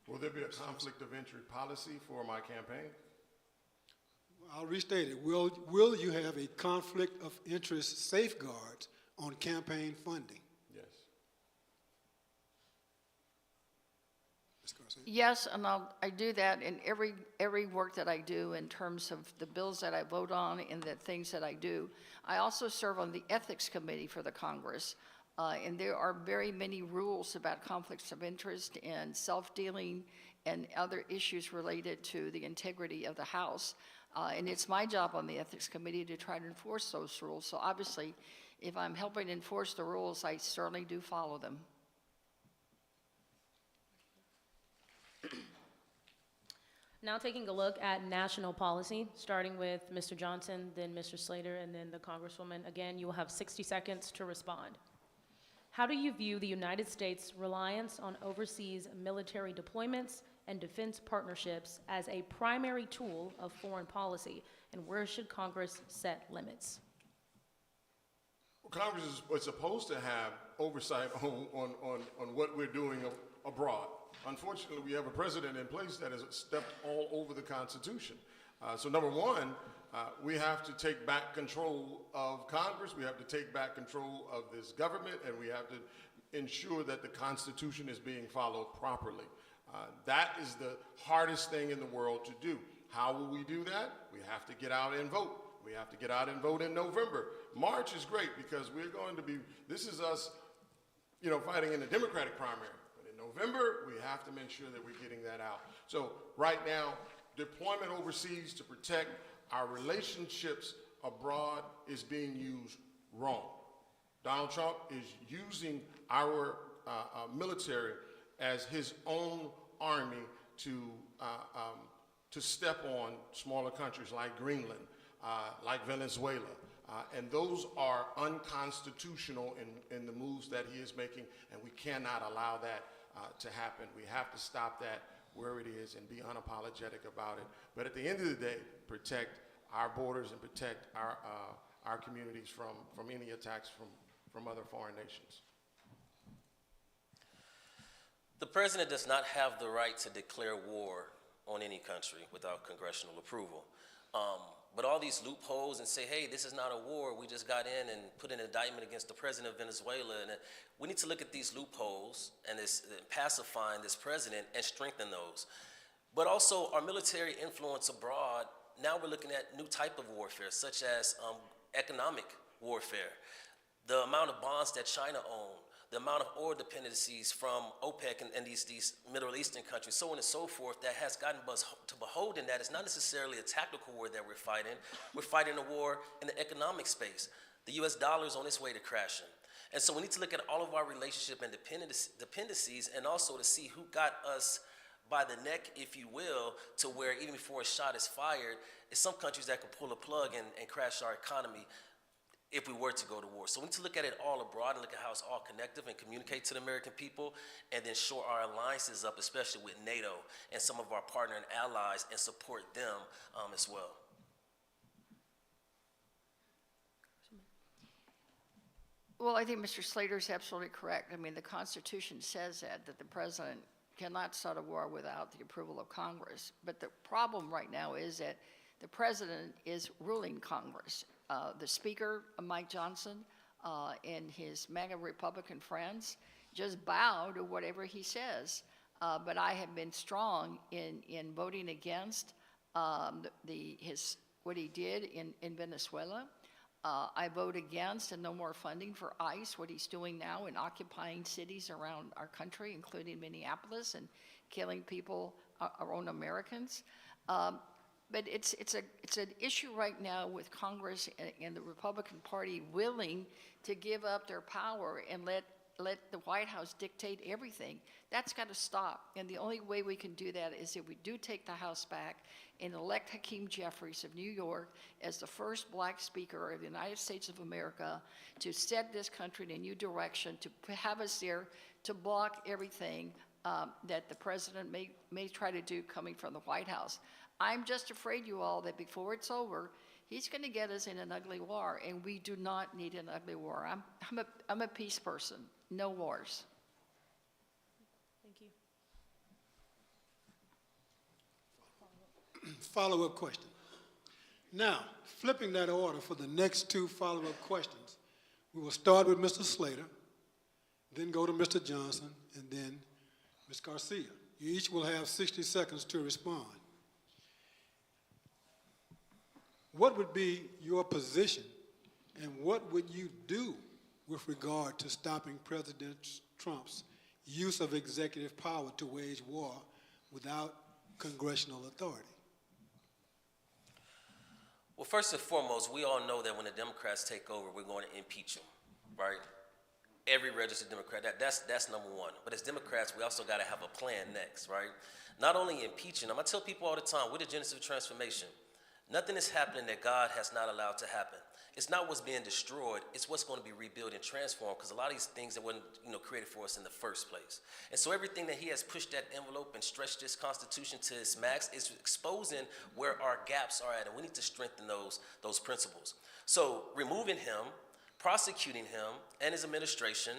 Will there be a conflict of interest policy for my campaign? I'll restate it. Will you have a conflict of interest safeguards on campaign funding? Yes. Ms. Garcia? Yes, and I do that in every work that I do in terms of the bills that I vote on and the things that I do. I also serve on the Ethics Committee for the Congress, and there are very many rules about conflicts of interest and self-dealing and other issues related to the integrity of the House. And it's my job on the Ethics Committee to try to enforce those rules. So obviously, if I'm helping enforce the rules, I certainly do follow them. Now taking a look at national policy, starting with Mr. Johnson, then Mr. Slater, and then the Congresswoman. Again, you will have 60 seconds to respond. How do you view the United States' reliance on overseas military deployments and defense partnerships as a primary tool of foreign policy, and where should Congress set limits? Congress was supposed to have oversight on what we're doing abroad. Unfortunately, we have a president in place that has stepped all over the Constitution. So number one, we have to take back control of Congress, we have to take back control of this government, and we have to ensure that the Constitution is being followed properly. That is the hardest thing in the world to do. How will we do that? We have to get out and vote. We have to get out and vote in November. March is great because we're going to be, this is us, fighting in the Democratic primary. But in November, we have to make sure that we're getting that out. So right now, deployment overseas to protect our relationships abroad is being used wrong. Donald Trump is using our military as his own army to step on smaller countries like Greenland, like Venezuela. And those are unconstitutional in the moves that he is making, and we cannot allow that to happen. We have to stop that where it is and be unapologetic about it. But at the end of the day, protect our borders and protect our communities from any attacks from other foreign nations. The president does not have the right to declare war on any country without congressional approval. But all these loopholes and say, hey, this is not a war, we just got in and put an indictment against the president of Venezuela. And we need to look at these loopholes and pacifying this president and strengthen those. But also our military influence abroad, now we're looking at new type of warfare, such as economic warfare. The amount of bonds that China owns, the amount of oil dependencies from OPEC and these Middle Eastern countries, so on and so forth, that has gotten us to beholden that it's not necessarily a tactical war that we're fighting. We're fighting a war in the economic space. The US dollar is on its way to crashing. And so we need to look at all of our relationship and dependencies, and also to see who got us by the neck, if you will, to where even before a shot is fired, it's some countries that can pull a plug and crash our economy if we were to go to war. So we need to look at it all abroad and look at how it's all connected and communicate to the American people, and then shore our alliances up, especially with NATO and some of our partner and allies, and support them as well. Well, I think Mr. Slater's absolutely correct. I mean, the Constitution says that the president cannot start a war without the approval of Congress. But the problem right now is that the president is ruling Congress. The Speaker, Mike Johnson, and his MAGA Republican friends just bow to whatever he says. But I have been strong in voting against what he did in Venezuela. I vote against and no more funding for ICE, what he's doing now in occupying cities around our country, including Minneapolis, and killing people, our own Americans. But it's an issue right now with Congress and the Republican Party willing to give up their power and let the White House dictate everything. That's got to stop. And the only way we can do that is if we do take the House back and elect Hakeem Jeffries of New York as the first black speaker of the United States of America to set this country in a new direction, to have us there to block everything that the president may try to do coming from the White House. I'm just afraid, you all, that before it's over, he's going to get us in an ugly war, and we do not need an ugly war. I'm a peace person. No wars. Thank you. Follow-up question. Now, flipping that order for the next two follow-up questions, we will start with Mr. Slater, then go to Mr. Johnson, and then Ms. Garcia. You each will have 60 seconds to respond. What would be your position, and what would you do with regard to stopping President Trump's use of executive power to wage war without congressional authority? Well, first and foremost, we all know that when the Democrats take over, we're going to impeach them, right? Every registered Democrat, that's number one. But as Democrats, we also got to have a plan next, right? Not only impeaching them, I tell people all the time, we're the Genesis of transformation. Nothing is happening that God has not allowed to happen. It's not what's being destroyed, it's what's going to be rebuilt and transformed, because a lot of these things that weren't created for us in the first place. And so everything that he has pushed that envelope and stretched this Constitution to its max is exposing where our gaps are at, and we need to strengthen those principles. So removing him, prosecuting him and his administration,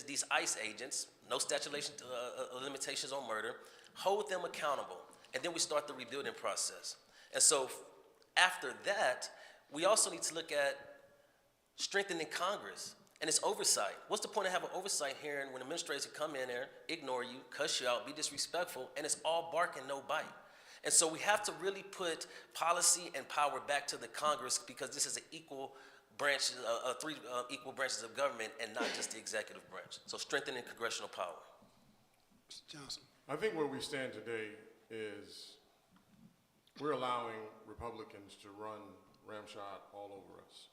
these ICE agents, no limitations on murder, hold them accountable, and then we start the rebuilding process. And so after that, we also need to look at strengthening Congress and its oversight. What's the point of having oversight hearing when administrators come in there, ignore you, cuss you out, be disrespectful, and it's all bark and no bite? And so we have to really put policy and power back to the Congress, because this is an equal branch, three equal branches of government, and not just the executive branch. So strengthening congressional power. Mr. Johnson. I think where we stand today is we're allowing Republicans to run ramshot all over us.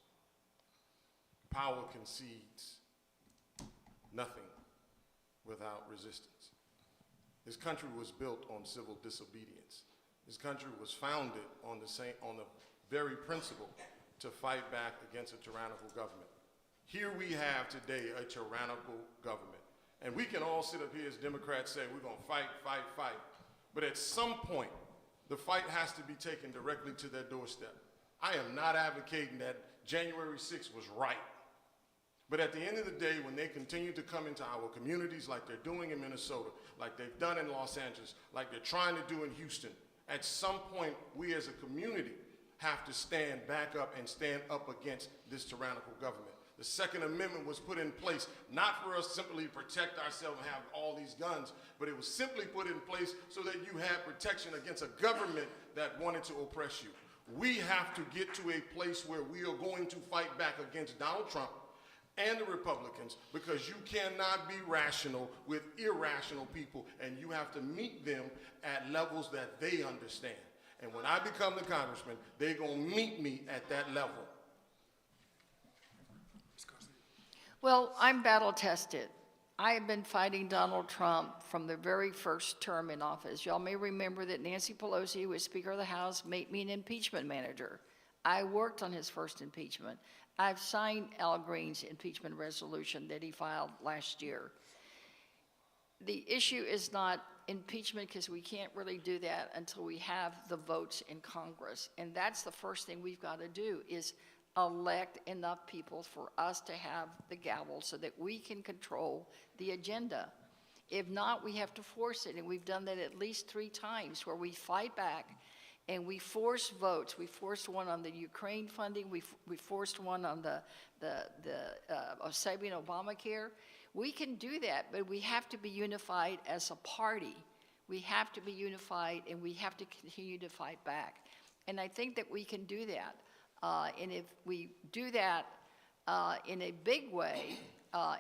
Power concedes nothing without resistance. This country was built on civil disobedience. This country was founded on the very principle to fight back against a tyrannical government. Here we have today a tyrannical government. And we can all sit up here as Democrats say we're going to fight, fight, fight. But at some point, the fight has to be taken directly to their doorstep. I am not advocating that January 6th was right. But at the end of the day, when they continue to come into our communities like they're doing in Minnesota, like they've done in Los Angeles, like they're trying to do in Houston, at some point, we as a community have to stand back up and stand up against this tyrannical government. The Second Amendment was put in place not for us simply to protect ourselves and have all these guns, but it was simply put in place so that you had protection against a government that wanted to oppress you. We have to get to a place where we are going to fight back against Donald Trump and the Republicans, because you cannot be rational with irrational people, and you have to meet them at levels that they understand. And when I become the congressman, they're going to meet me at that level. Well, I'm battle tested. I have been fighting Donald Trump from the very first term in office. Y'all may remember that Nancy Pelosi, who was Speaker of the House, made me an impeachment manager. I worked on his first impeachment. I've signed Al Green's impeachment resolution that he filed last year. The issue is not impeachment, because we can't really do that until we have the votes in Congress. And that's the first thing we've got to do, is elect enough people for us to have the gavel so that we can control the agenda. If not, we have to force it, and we've done that at least 3 times, where we fight back and we force votes. We forced one on the Ukraine funding. We forced one on the saving Obamacare. We can do that, but we have to be unified as a party. We have to be unified, and we have to continue to fight back. And I think that we can do that. And if we do that in a big way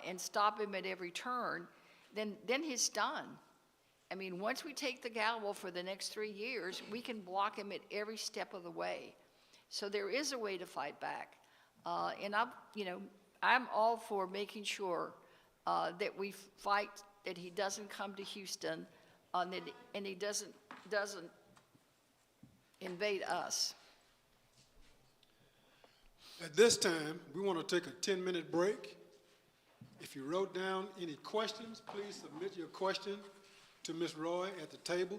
and stop him at every turn, then he's done. I mean, once we take the gavel for the next 3 years, we can block him at every step of the way. So there is a way to fight back. And I'm all for making sure that we fight that he doesn't come to Houston and he doesn't invade us. At this time, we want to take a 10-minute break. If you wrote down any questions, please submit your question to Ms. Roy at the table.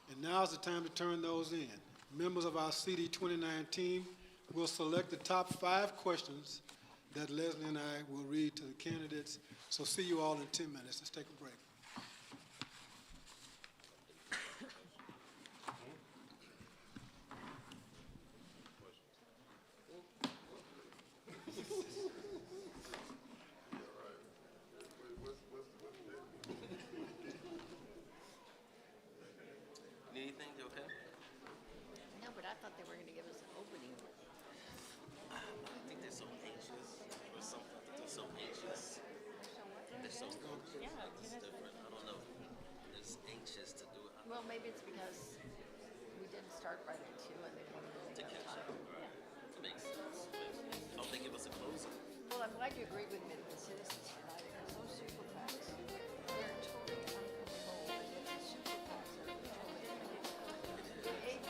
And now's the time to turn those in. Members of our CD 29 team will select the top 5 questions that Leslie and I will read to the candidates. So see you all in 10 minutes. Let's take a break. Anything? You okay? No, but I thought they were going to give us an opening. I think they're so anxious or something. They're so anxious. They're so Yeah, it's different. I don't know. It's anxious to do it. Well, maybe it's because we didn't start right at 2 and they wanted To to catch have up. time. It makes sense. I hope they give us a closing. Well, I'm glad you agreed with me that the Citizens United, because those super PACs, they're totally uncontrolled. And the super PACs are totally, the APAC,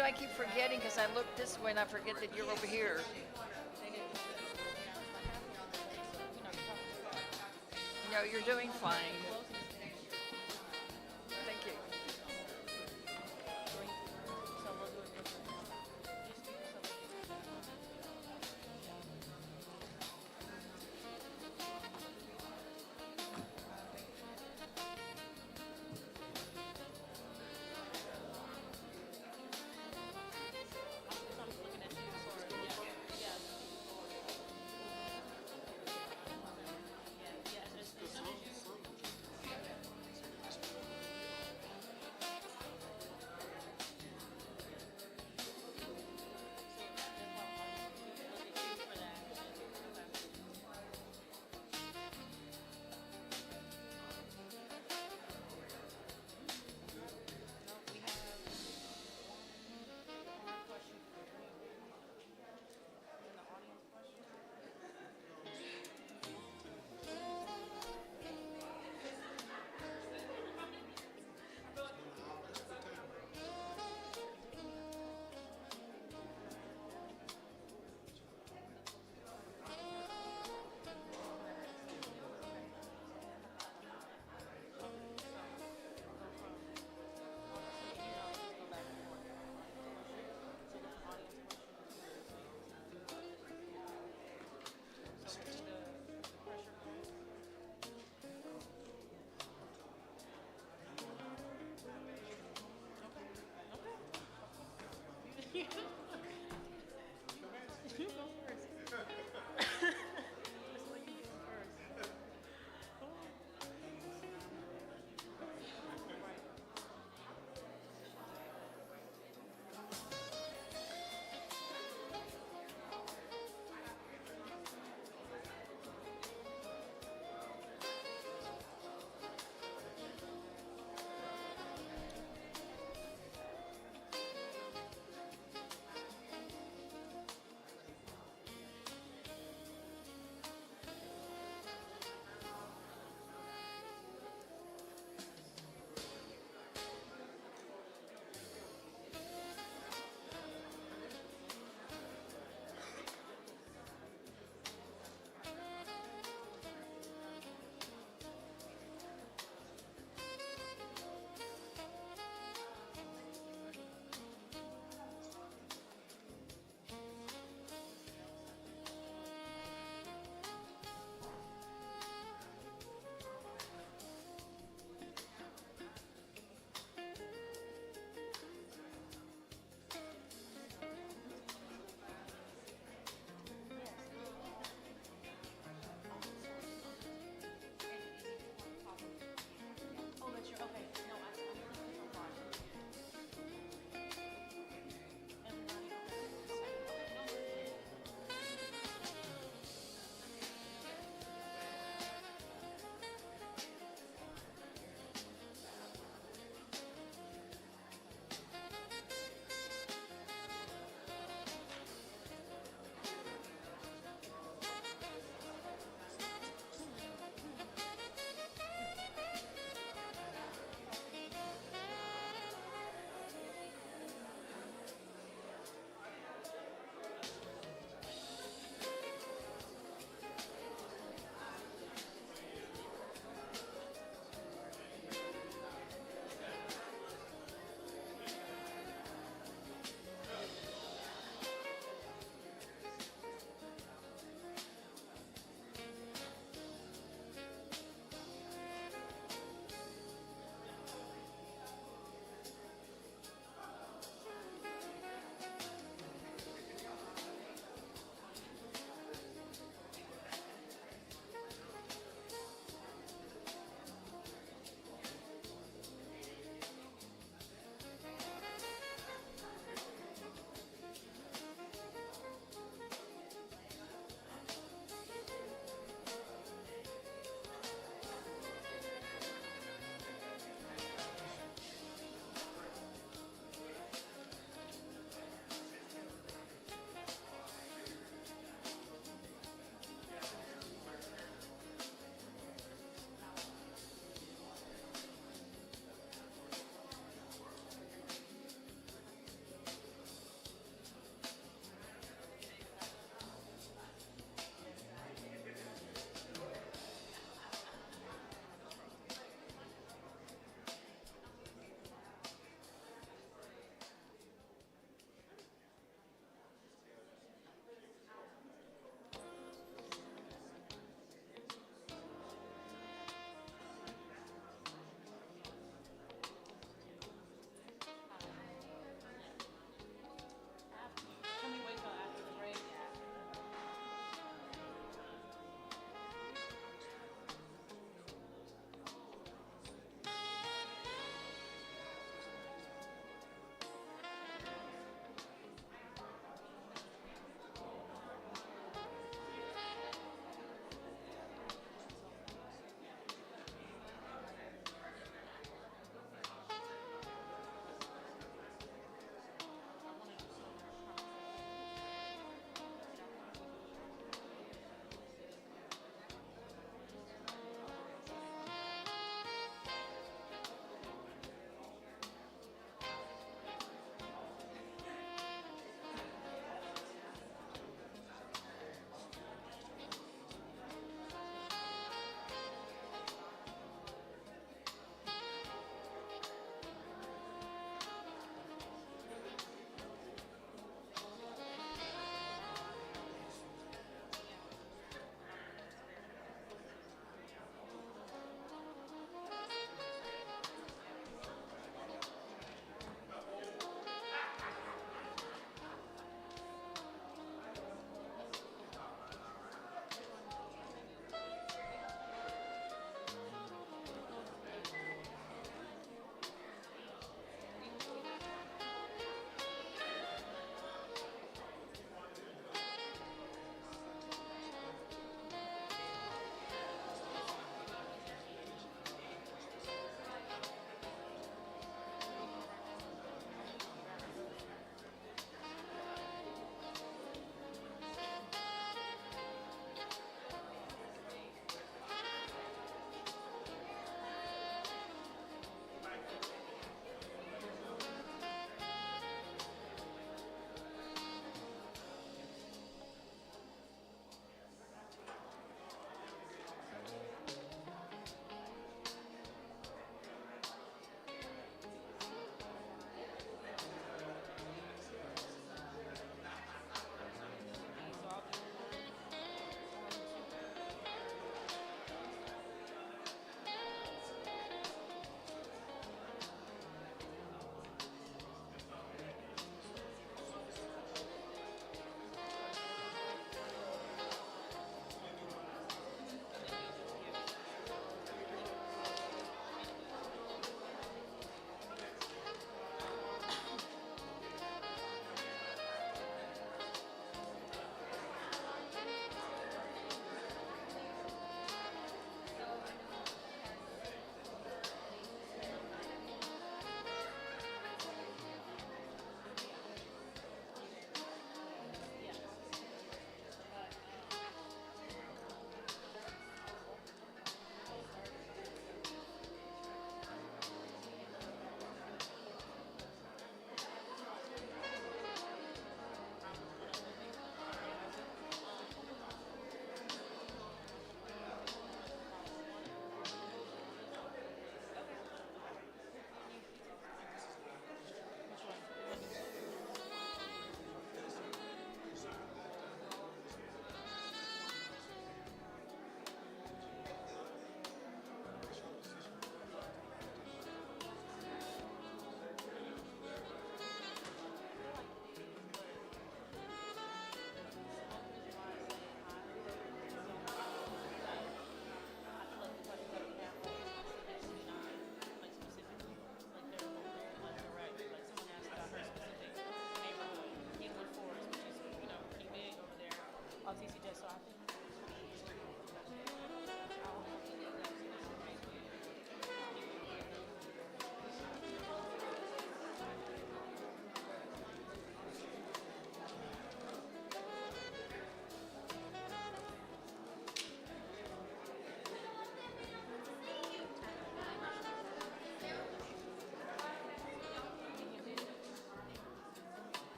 know, I keep forgetting because I look this way and I forget that you're over here. No, you're doing fine. Thank you.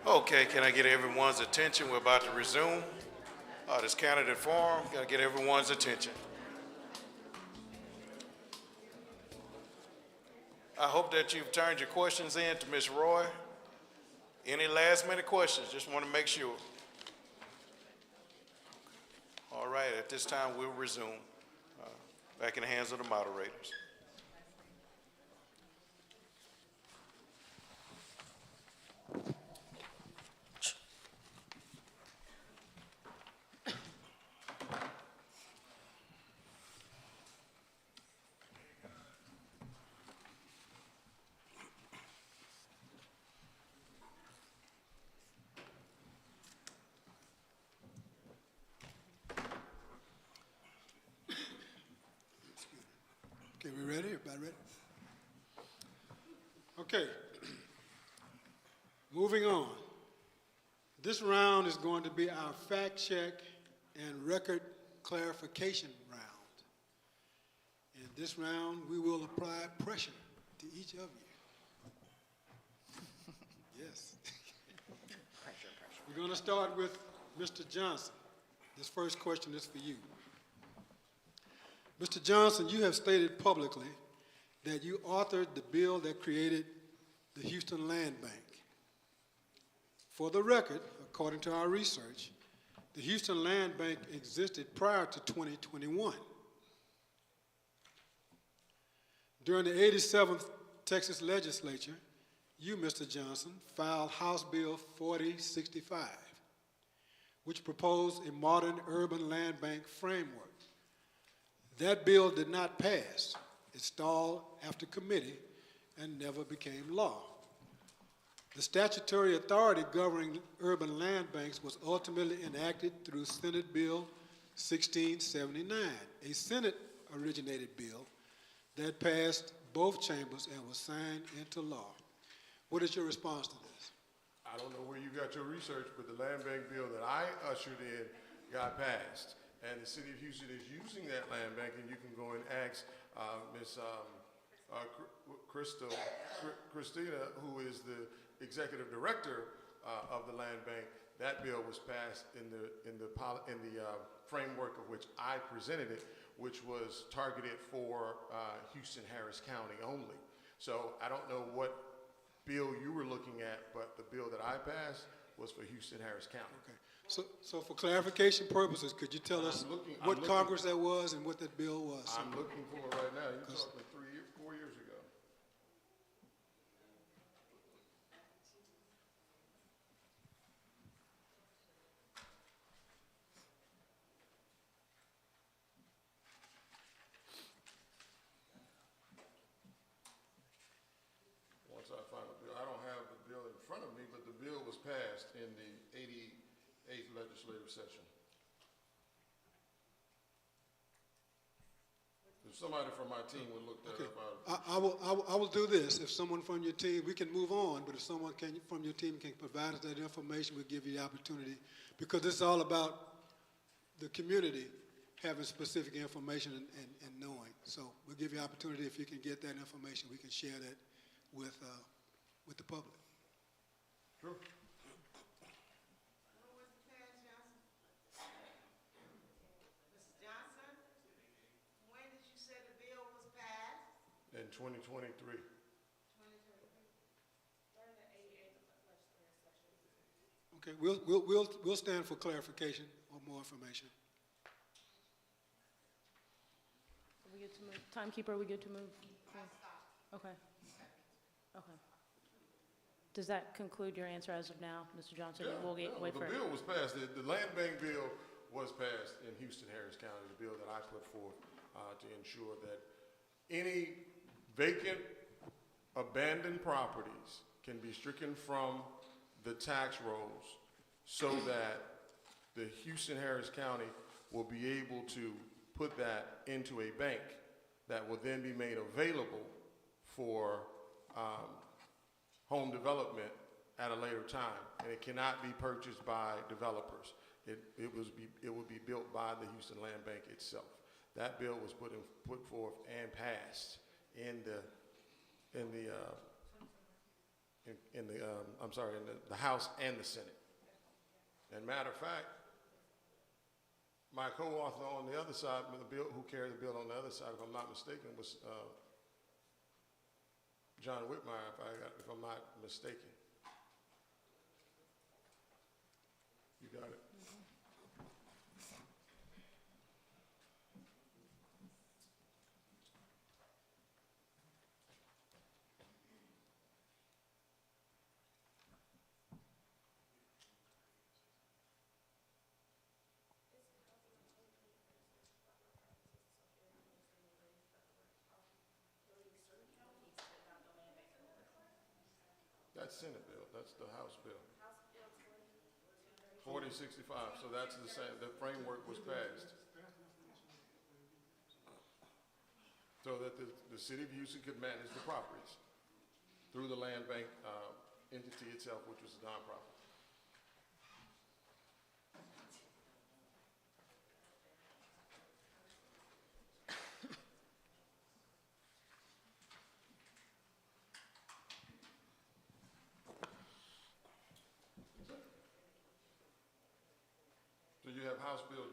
Okay, can I get everyone's attention? We're about to resume this candidate forum. Got to get everyone's attention. I hope that you've turned your questions in to Ms. Roy. Any last minute questions? Just want to make sure. All right, at this time, we'll resume. Back in the hands of the moderators. Okay, we ready? Everybody ready? Okay. Moving on. This round is going to be our fact check and record clarification round. In this round, we will apply pressure to each of you. Yes. We're going to start with Mr. Johnson. This first question is for you. Mr. Johnson, you have stated publicly that you authored the bill that created the Houston Land Bank. For the record, according to our research, the Houston Land Bank existed prior to 2021. During the 87th Texas legislature, you, Mr. Johnson, filed House Bill 4065, which proposed a modern urban land bank framework. That bill did not pass. It stalled after committee and never became law. The statutory authority governing urban land banks was ultimately enacted through Senate Bill 1679, a Senate-originated bill that passed both chambers and was signed into law. What is your response to this? I don't know where you got your research, but the land bank bill that I ushered in got passed. And the city of Houston is using that land bank, and you can go and ask Ms. Christina, who is the executive director of the land bank. That bill was passed in the framework of which I presented it, which was targeted for Houston-Harris County only. So I don't know what bill you were looking at, but the bill that I passed was for Houston-Harris County. Okay. So for clarification purposes, could you tell us what Congress that was and what that bill was? I'm looking for it right now. You're talking 4 years ago. Once I find the bill, I don't have the bill in front of me, but the bill was passed in the 88th legislative session. If somebody from my team would look that Okay. up, I will do this. If someone from your team, we can move on, but if someone from your team can provide us that information, we'll give you the opportunity, because it's all about the community having specific information and knowing. So we'll give you opportunity. If you can get that information, we can share that with the public. Sure. In 2023. Okay, we'll stand for clarification or more information. Are we good to move? Timekeeper, are we good to move? Okay. Okay. Does that conclude your answer as of now, Mr. Johnson? We'll wait for The bill was passed. The land bank bill was passed in Houston-Harris County, the bill that I put forth to ensure that any vacant, abandoned properties can be stricken from the tax rolls so that the Houston-Harris County will be able to put that into a bank that will then be made available for home development at a later time. And it cannot be purchased by developers. It would be built by the Houston Land Bank itself. That bill was put forth and passed in the in the, I'm sorry, in the House and the Senate. And matter of fact, my co-author on the other side, with the bill, who carried the bill on the other side, if I'm not mistaken, was John Whitmire, if I'm not mistaken. You got it. That's Senate bill, that's the House bill. 4065, so that's the same, the framework was passed. So that the city of Houston could manage the properties through the land bank entity itself, which was a nonprofit. So you have House Bill,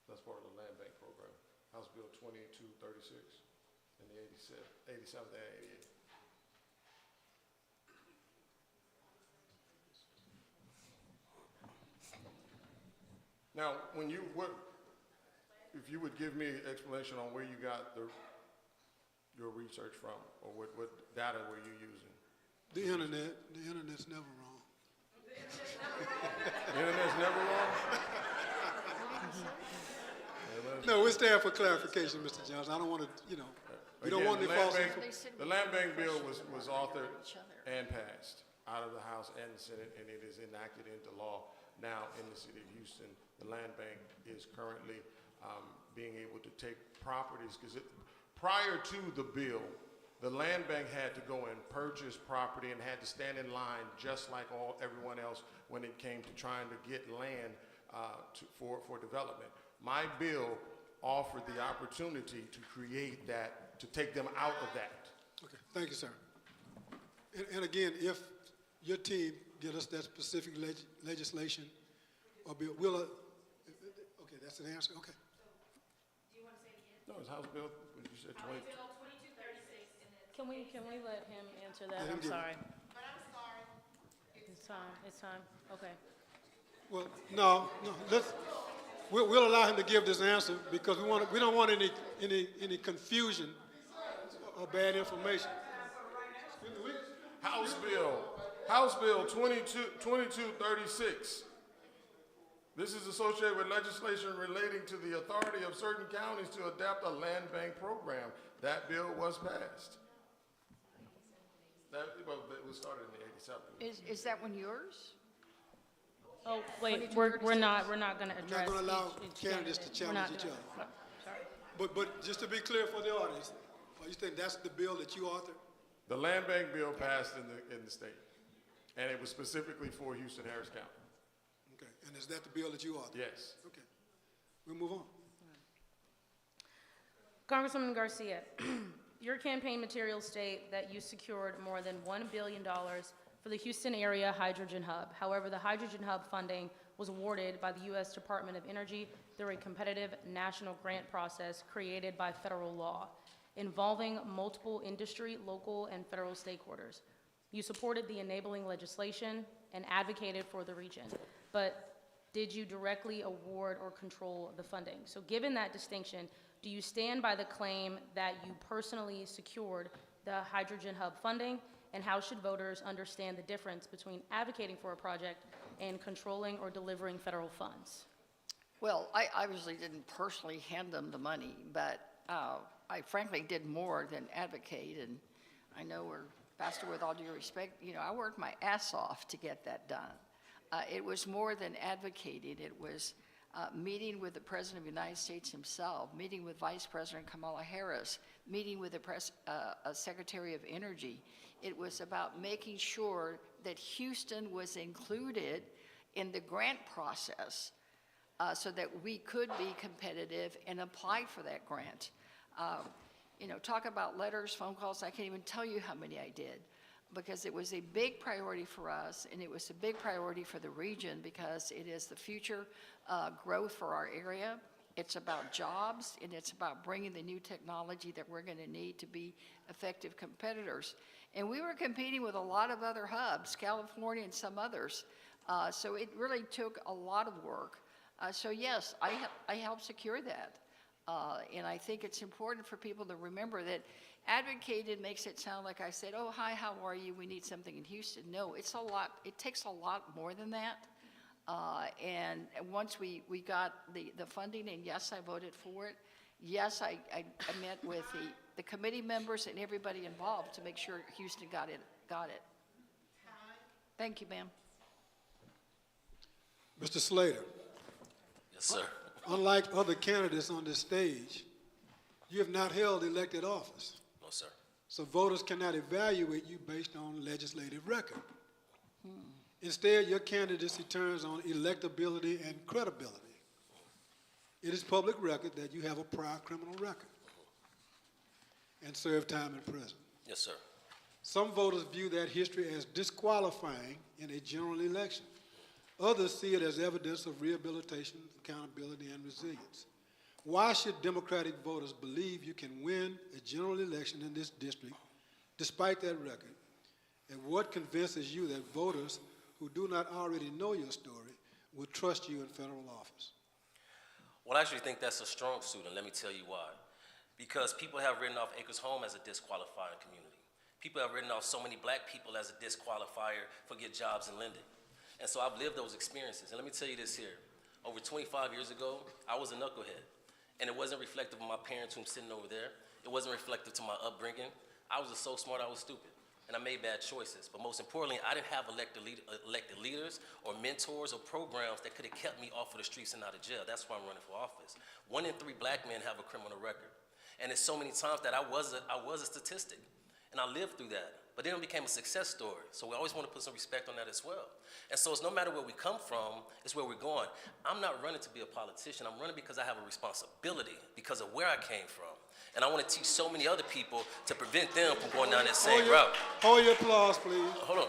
that's part of the land bank program, House Bill 2236 and the 87th and 88th. Now, if you would give me an explanation on where you got your research from, or what data were you using? The internet's never wrong. The internet's never wrong? No, we're staying for clarification, Mr. Johnson. I don't want to, we don't want any false information. The land bank bill was authored and passed out of the House and the Senate, and it is enacted into law now in the city of Houston. The land bank is currently being able to take properties, because prior to the bill, the land bank had to go and purchase property and had to stand in line just like everyone else when it came to trying to get land for development. My bill offered the opportunity to create that, to take them out of that. Okay, thank you, sir. And again, if your team get us that specific legislation or bill, okay, that's an answer, okay. Do you want to say it again? No, it's House Bill, what you said, 20. Bill 2236. Can we let him answer that? Let him I'm give it. sorry. But I'm sorry. It's time, okay. Well, no, we'll allow him to give this answer because we don't want any confusion or bad information. House Bill 2236. This is associated with legislation relating to the authority of certain counties to adopt a land bank program. That bill was passed. It was started in the 87. Is that one yours? Oh, wait, we're not going to address. We're not going to allow each candidates to candidate. We're not challenge each gonna- other. Sorry. But just to be clear for the audience, are you saying that's the bill that you authored? The land bank bill passed in the state, and it was specifically for Houston Harris County. Okay, and is that the bill that you authored? Yes. Okay, we'll move on. Congresswoman Garcia, your campaign materials state that you secured more than $1 billion for the Houston area hydrogen hub. However, the hydrogen hub funding was awarded by the U.S. Department of Energy through a competitive national grant process created by federal law, involving multiple industry, local, and federal stakeholders. You supported the enabling legislation and advocated for the region, but did you directly award or control the funding? So given that distinction, do you stand by the claim that you personally secured the hydrogen hub funding, and how should voters understand the difference between advocating for a project and controlling or delivering federal funds? Well, I obviously didn't personally hand them the money, but I frankly did more than advocate, and I know Pastor, with all due respect, I worked my ass off to get that done. It was more than advocating. It was meeting with the President of the United States himself, meeting with Vice President Kamala Harris, meeting with the Secretary of Energy. It was about making sure that Houston was included in the grant process so that we could be competitive and apply for that grant. You know, talk about letters, phone calls, I can't even tell you how many I did, because it was a big priority for us, and it was a big priority for the region, because it is the future growth for our area. It's about jobs, and it's about bringing the new technology that we're going to need to be effective competitors. And we were competing with a lot of other hubs, California and some others. So it really took a lot of work. So yes, I helped secure that. And I think it's important for people to remember that advocated makes it sound like I said, oh, hi, how are you? We need something in Houston. No, it's a lot. It takes a lot more than that. And once we got the funding, and yes, I voted for it. Yes, I met with the committee members and everybody involved to make sure Houston got it. Thank you, ma'am. Mr. Slater, Yes, sir. unlike other candidates on this stage, you have not held elected office. No, sir. So voters cannot evaluate you based on legislative record. Instead, your candidacy turns on electability and credibility. It is public record that you have a prior criminal record and served time in prison. Yes, sir. Some voters view that history as disqualifying in a general election. Others see it as evidence of rehabilitation, accountability, and resilience. Why should Democratic voters believe you can win a general election in this district despite that record? And what convinces you that voters who do not already know your story will trust you in federal office? Well, I actually think that's a strong suit, and let me tell you why. Because people have written off Acres Home as a disqualifying community. People have written off so many black people as a disqualifier for get jobs in lending. And so I've lived those experiences. And let me tell you this here. Over 25 years ago, I was a knucklehead. And it wasn't reflective of my parents who I'm sitting over there. It wasn't reflective to my upbringing. I was just so smart, I was stupid. And I made bad choices. But most importantly, I didn't have elected leaders or mentors or programs that could have kept me off of the streets and out of jail. That's why I'm running for office. 1 in 3 black men have a criminal record. And it's so many times that I was a statistic. And I lived through that. But then it became a success story. So we always want to put some respect on that as well. And so it's no matter where we come from, it's where we're going. I'm not running to be a politician. I'm running because I have a responsibility because of where I came from. And I want to teach so many other people to prevent them from going down that same route. Hold your applause, please. Hold on.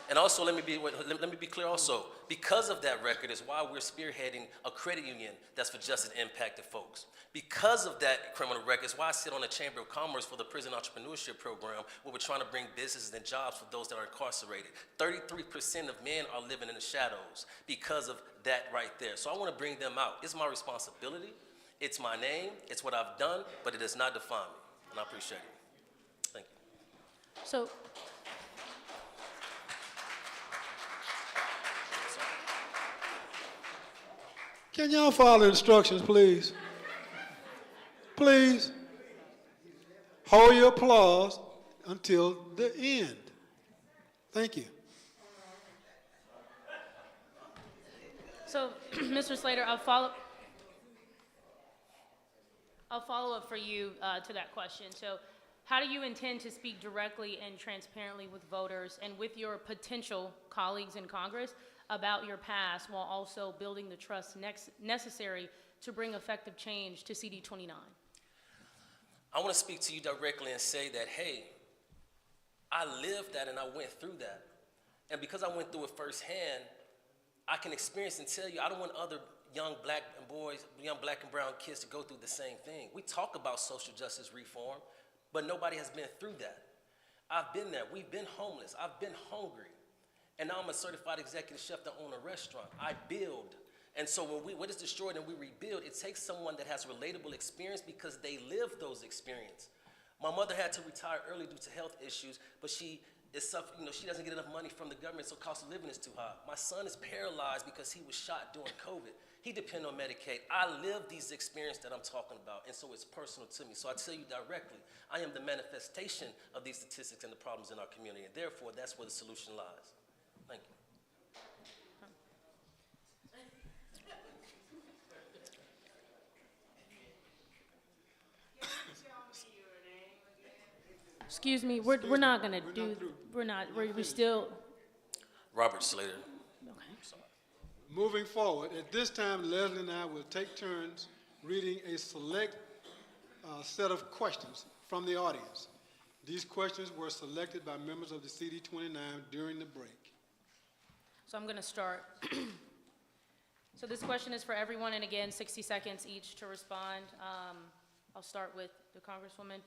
And also, let me be clear also. Because of that record is why we're spearheading a credit union that's for just and impacted folks. Because of that criminal record is why I sit on the Chamber of Commerce for the Prison Entrepreneurship Program, where we're trying to bring businesses and jobs for those that are incarcerated. 33% of men are living in the shadows because of that right there. So I want to bring them out. It's my responsibility. It's my name. It's what I've done, but it does not define me. And I appreciate it. Thank you. So, Can y'all follow instructions, please? Please. Hold your applause until the end. Thank you. so Mr. Slater, I'll follow up for you to that question. So, how do you intend to speak directly and transparently with voters and with your potential colleagues in Congress about your past while also building the trust necessary to bring effective change to CD 29? I want to speak to you directly and say that, hey, I lived that and I went through that. And because I went through it firsthand, I can experience and tell you, I don't want other young black and boys, young black and brown kids to go through the same thing. We talk about social justice reform, but nobody has been through that. I've been there. We've been homeless. I've been hungry. And now I'm a certified executive chef that own a restaurant. I build. And so when what is destroyed and we rebuild, it takes someone that has relatable experience because they live those experiences. My mother had to retire early due to health issues, but she doesn't get enough money from the government, so cost of living is too high. My son is paralyzed because he was shot during COVID. He depends on Medicaid. I live these experiences that I'm talking about, and so it's personal to me. So I tell you directly, I am the manifestation of these statistics and the problems in our community, and therefore that's where the solution lies. Thank you. Excuse me, we're not gonna do, we're still, Robert Slater. okay. Moving forward, at this time, Leslie and I will take turns reading a select set of questions from the audience. These questions were selected by members of the CD29 during the break. So I'm going to start. So this question is for everyone, and again, 60 seconds each to respond. I'll start with the Congresswoman.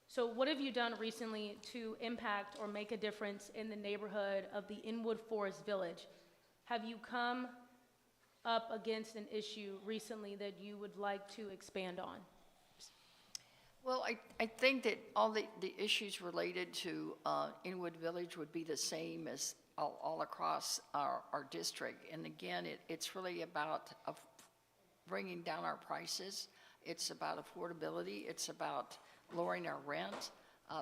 So what have you done recently to impact or make a difference in the neighborhood of the Inwood Forest Village? Have you come up against an issue recently that you would like to expand on? Well, I think that all the issues related to Inwood Village would be the same as all across our district. And again, it's really about bringing down our prices. It's about affordability. It's about lowering our rent,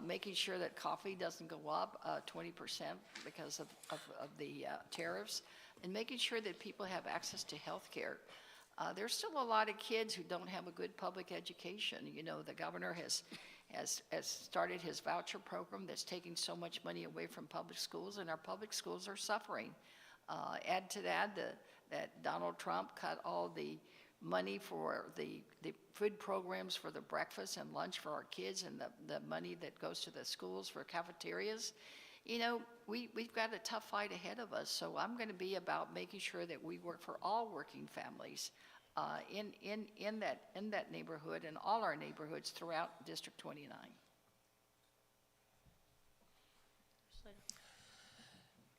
making sure that coffee doesn't go up 20% because of the tariffs, and making sure that people have access to health care. There's still a lot of kids who don't have a good public education. You know, the governor has started his voucher program that's taking so much money away from public schools, and our public schools are suffering. Add to that that Donald Trump cut all the money for the food programs for the breakfast and lunch for our kids, and the money that goes to the schools for cafeterias. You know, we've got a tough fight ahead of us, so I'm going to be about making sure that we work for all working families in that neighborhood and all our neighborhoods throughout District 29.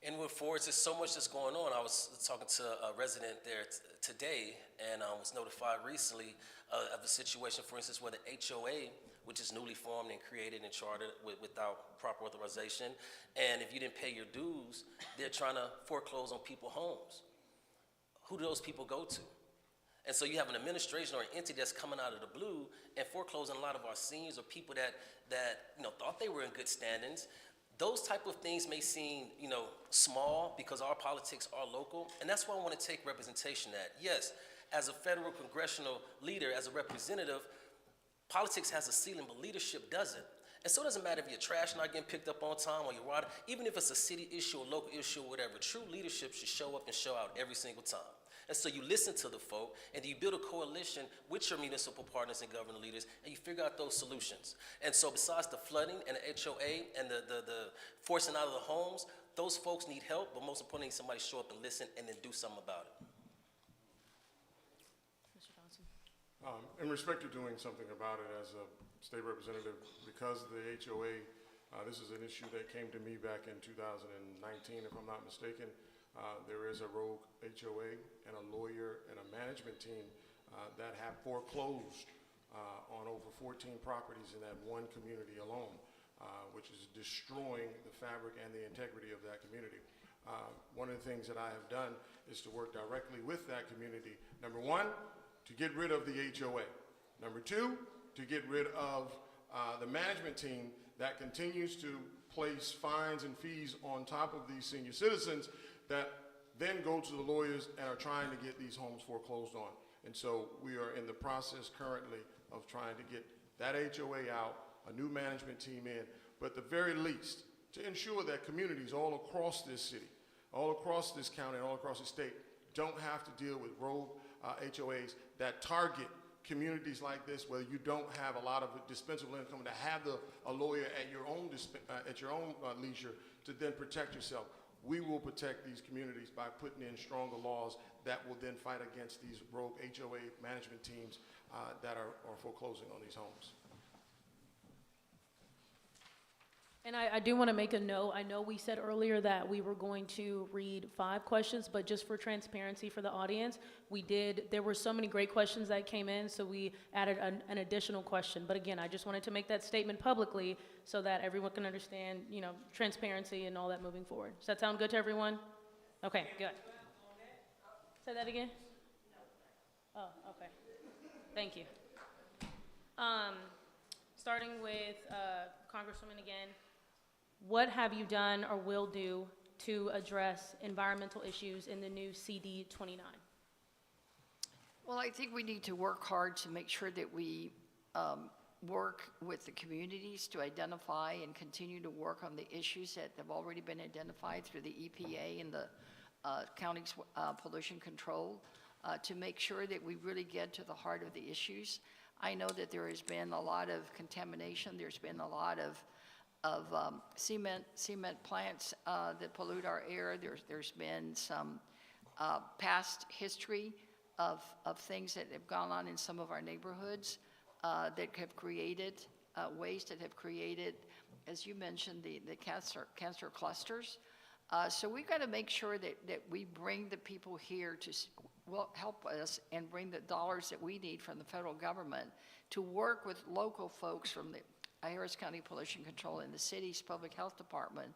Inwood Forest, there's so much that's going on. I was talking to a resident there today, and was notified recently of a situation, for instance, where the HOA, which is newly formed and created and chartered without proper authorization, and if you didn't pay your dues, they're trying to foreclose on people's homes. Who do those people go to? And so you have an administration or an entity that's coming out of the blue and foreclosing a lot of our seniors or people that thought they were in good standings. Those type of things may seem, small because our politics are local, and that's why I want to take representation at. Yes, as a federal congressional leader, as a representative, politics has a ceiling, but leadership doesn't. And so it doesn't matter if your trash not getting picked up on time or your water, even if it's a city issue or local issue or whatever, true leadership should show up and show out every single time. And so you listen to the folk, and you build a coalition with your municipal partners and government leaders, and you figure out those solutions. And so besides the flooding and the HOA and the forcing out of the homes, those folks need help, but most importantly, somebody show up and listen and then do something about it. Mr. Johnson. In respect to doing something about it as a state representative, because the HOA, this is an issue that came to me back in 2019, if I'm not mistaken. There is a rogue HOA and a lawyer and a management team that have foreclosed on over 14 properties in that one community alone, which is destroying the fabric and the integrity of that community. One of the things that I have done is to work directly with that community. Number one, to get rid of the HOA. Number two, to get rid of the management team that continues to place fines and fees on top of these senior citizens that then go to the lawyers and are trying to get these homes foreclosed on. And so we are in the process currently of trying to get that HOA out, a new management team in, but at the very least, to ensure that communities all across this city, all across this county, all across the state, don't have to deal with rogue HOAs that target communities like this, where you don't have a lot of dispensable income, to have a lawyer at your own leisure to then protect yourself. We will protect these communities by putting in stronger laws that will then fight against these rogue HOA management teams that are foreclosing on these homes. And I do want to make a note. I know we said earlier that we were going to read 5 questions, but just for transparency for the audience, there were so many great questions that came in, so we added an additional question. But again, I just wanted to make that statement publicly so that everyone can understand, transparency and all that moving forward. Does that sound good to everyone? Okay, good. Say that again? Oh, okay. Thank you. Starting with Congresswoman again. What have you done or will do to address environmental issues in the new CD 29? Well, I think we need to work hard to make sure that we work with the communities to identify and continue to work on the issues that have already been identified through the EPA and the county's pollution control to make sure that we really get to the heart of the issues. I know that there has been a lot of contamination. There's been a lot of cement plants that pollute our air. There's been some past history of things that have gone on in some of our neighborhoods that have created waste, that have created, as you mentioned, the cancer clusters. So we've got to make sure that we bring the people here to help us and bring the dollars that we need from the federal government to work with local folks from the Harris County Pollution Control and the city's public health department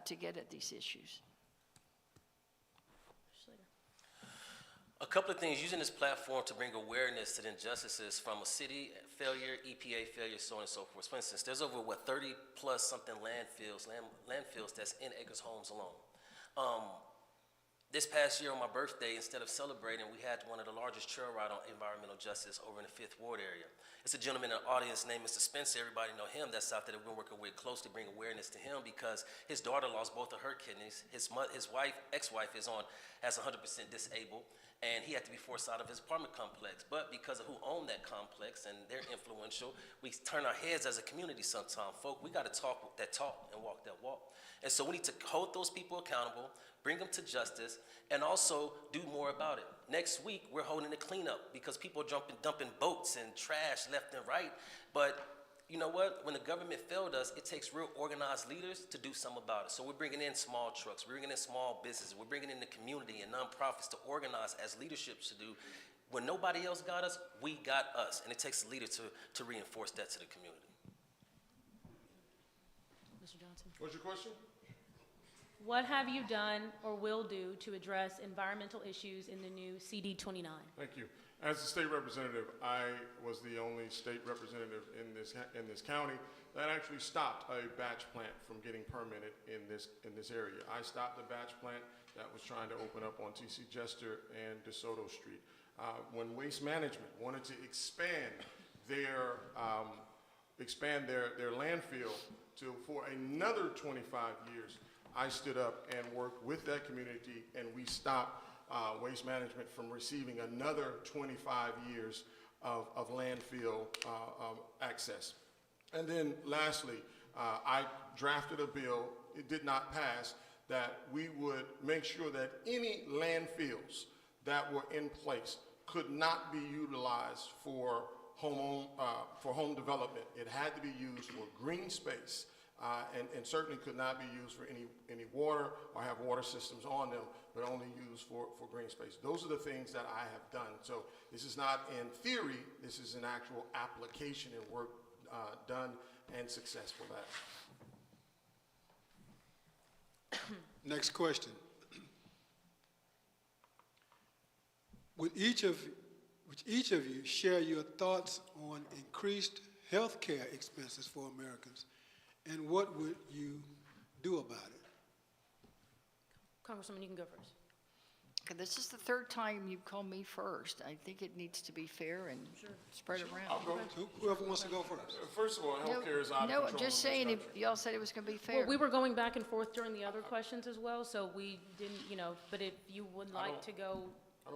to get at these issues. A couple of things, using this platform to bring awareness to the injustices from a city failure, EPA failure, so on and so forth. For instance, there's over, 30 plus something landfills that's in Acres Homes alone. This past year on my birthday, instead of celebrating, we had one of the largest trail ride on environmental justice over in the 5th Ward area. It's a gentleman in the audience named Mr. Spencer. Everybody know him. That's out there that we're working with closely to bring awareness to him because his daughter lost both of her kidneys. His wife, ex-wife, has 100% disabled, and he had to be forced out of his apartment complex. But because of who owned that complex and they're influential, we turn our heads as a community sometimes. Folk, we got to talk that talk and walk that walk. And so we need to hold those people accountable, bring them to justice, and also do more about it. Next week, we're holding a cleanup because people are dumping boats and trash left and right. But you know what? When the government failed us, it takes real organized leaders to do something about it. So we're bringing in small trucks, we're bringing in small businesses, we're bringing in the community and nonprofits to organize as leadership should do. When nobody else got us, we got us. And it takes a leader to reinforce that to the community. Mr. Johnson. What's your question? What have you done or will do to address environmental issues in the new CD 29? Thank you. As a state representative, I was the only state representative in this county that actually stopped a batch plant from getting permitted in this area. I stopped a batch plant that was trying to open up on TC Jester and DeSoto Street. When Waste Management wanted to expand their landfill for another 25 years, I stood up and worked with that community, and we stopped Waste Management from receiving another 25 years of landfill access. And then lastly, I drafted a bill, it did not pass, that we would make sure that any landfills that were in place could not be utilized for home development. It had to be used for green space. And certainly could not be used for any water or have water systems on them, but only used for green space. Those are the things that I have done. So this is not in theory, this is an actual application and work done and successful at. Next question. Would each of you share your thoughts on increased health care expenses for Americans? And what would you do about it? Congresswoman, you can go first. Okay, this is the third time you've called me first. I think it needs to be fair and spread around. I'll go. Whoever wants to go first. First of all, healthcare is out of control. No, just saying, if y'all said it was going to be fair. Well, we were going back and forth during the other questions as well, so we didn't, but if you would like to go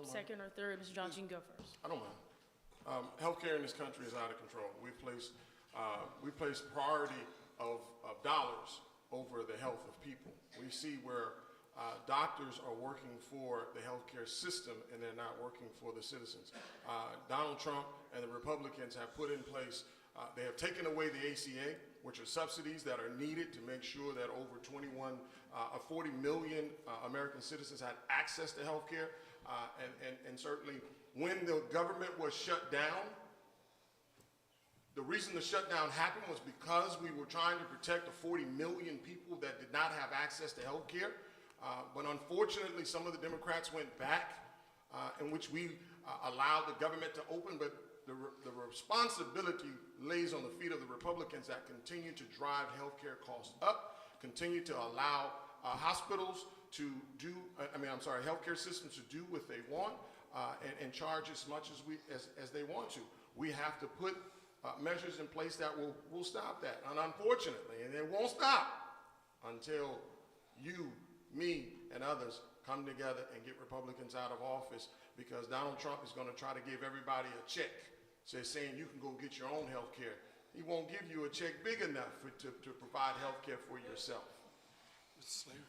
second or third, Mr. Johnson, you can go first. I don't mind. Healthcare in this country is out of control. We place priority of dollars over the health of people. We see where doctors are working for the healthcare system and they're not working for the citizens. Donald Trump and the Republicans have put in place, they have taken away the ACA, which are subsidies that are needed to make sure that over 40 million American citizens had access to healthcare. And certainly when the government was shut down, the reason the shutdown happened was because we were trying to protect the 40 million people that did not have access to health care. But unfortunately, some of the Democrats went back, in which we allowed the government to open, but the responsibility lays on the feet of the Republicans that continue to drive health care costs up, continue to allow hospitals to do, healthcare systems to do what they want, and charge as much as they want to. We have to put measures in place that will stop that. And unfortunately, and it won't stop until you, me, and others come together and get Republicans out of office, because Donald Trump is going to try to give everybody a check saying you can go get your own health care. He won't give you a check big enough to provide health care for yourself. Mr. Slater.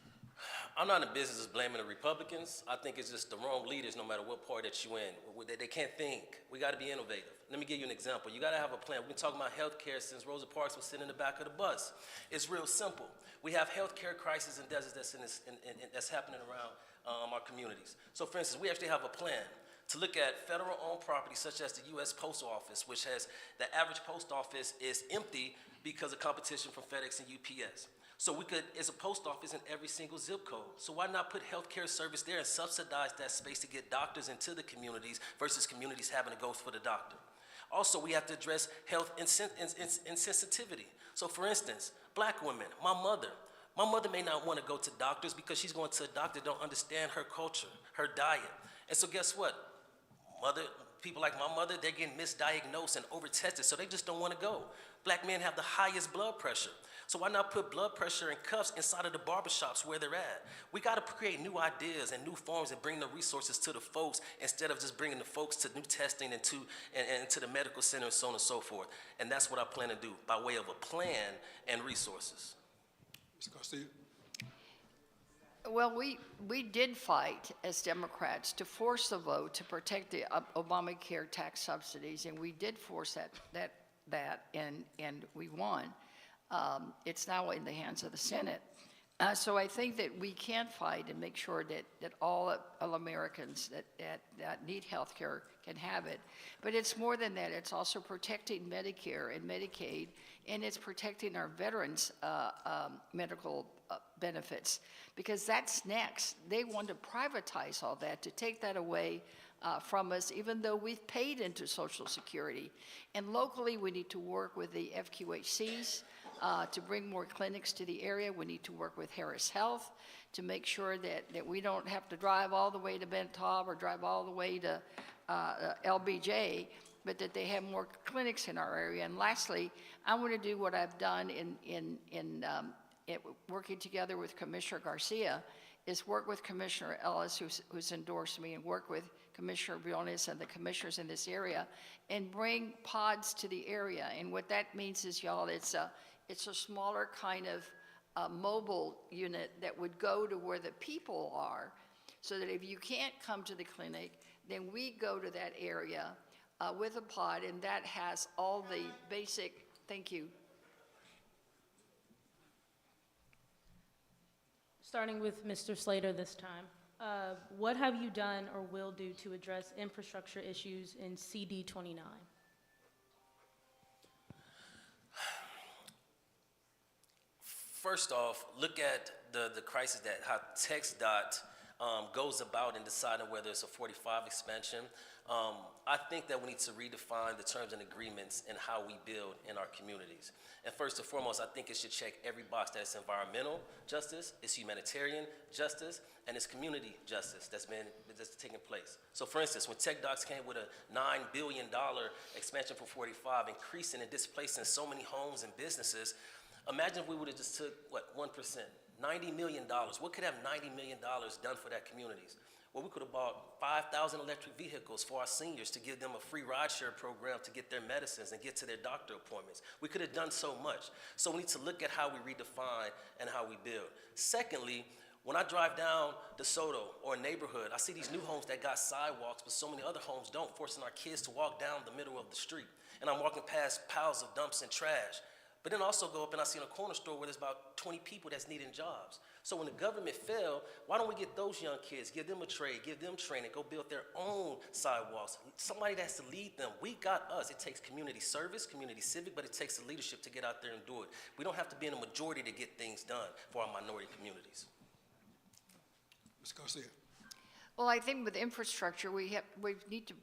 I'm not in the business of blaming the Republicans. I think it's just the wrong leaders, no matter what party that you're in. They can't think. We got to be innovative. Let me give you an example. You got to have a plan. We've been talking about health care since Rosa Parks was sitting in the back of the bus. It's real simple. We have health care crisis in deserts that's happening around our communities. So, for instance, we actually have a plan to look at federal-owned property such as the U.S. Postal Office, which has the average post office is empty because of competition from FedEx and UPS. So we could, as a post office in every single zip code. So why not put healthcare service there and subsidize that space to get doctors into the communities versus communities having to go for the doctor? Also, we have to address health insensitivity. So for instance, black women, my mother may not want to go to doctors because she's going to a doctor that don't understand her culture, her diet. And so guess what? People like my mother, they're getting misdiagnosed and over-tested, so they just don't want to go. Black men have the highest blood pressure. So why not put blood pressure and cuffs inside of the barbershops where they're at? We got to create new ideas and new forms and bring the resources to the folks instead of just bringing the folks to new testing and to the medical center and so on and so forth. And that's what I plan to do by way of a plan and resources. Mr. Garcia. Well, we did fight as Democrats to force the vote to protect the Obamacare tax subsidies, and we did force that, and we won. It's now in the hands of the Senate. So I think that we can fight and make sure that all Americans that need health care can have it. But it's more than that. It's also protecting Medicare and Medicaid, and it's protecting our veterans' medical benefits, because that's next. They want to privatize all that, to take that away from us, even though we've paid into Social Security. And locally, we need to work with the FQHCs to bring more clinics to the area. We need to work with Harris Health to make sure that we don't have to drive all the way to Bentob or drive all the way to LBJ, but that they have more clinics in our area. And lastly, I want to do what I've done in working together with Commissioner Garcia, is work with Commissioner Ellis, who's endorsed me, and work with Commissioner Briones and the commissioners in this area, and bring pods to the area. And what that means is, y'all, it's a smaller kind of mobile unit that would go to where the people are, so that if you can't come to the clinic, then we go to that area with a pod, and that has all the basic, thank you. Starting with Mr. Slater this time. What have you done or will do to address infrastructure issues in CD 29? First off, look at the crisis that how TxDOT goes about in deciding whether it's a 45 expansion. I think that we need to redefine the terms and agreements and how we build in our communities. And first and foremost, I think it should check every box. That's environmental justice, it's humanitarian justice, and it's community justice that's taking place. So for instance, when TxDOT came with a $9 billion expansion for 45, increasing and displacing so many homes and businesses, imagine if we would have just took, what, 1%, $90 million. What could have $90 million done for that communities? Well, we could have bought 5,000 electric vehicles for our seniors to give them a free rideshare program to get their medicines and get to their doctor appointments. We could have done so much. So we need to look at how we redefine and how we build. Secondly, when I drive down DeSoto or a neighborhood, I see these new homes that got sidewalks, but so many other homes don't, forcing our kids to walk down the middle of the street. And I'm walking past piles of dumps and trash. But then also go up and I see in a corner store where there's about 20 people that's needing jobs. So when the government failed, why don't we get those young kids, give them a trade, give them training, go build their own sidewalks, somebody that has to lead them. We got us. It takes community service, community civic, but it takes the leadership to get out there and do it. We don't have to be in a majority to get things done for our minority communities. Ms. Garcia. Well, I think with infrastructure, we need to,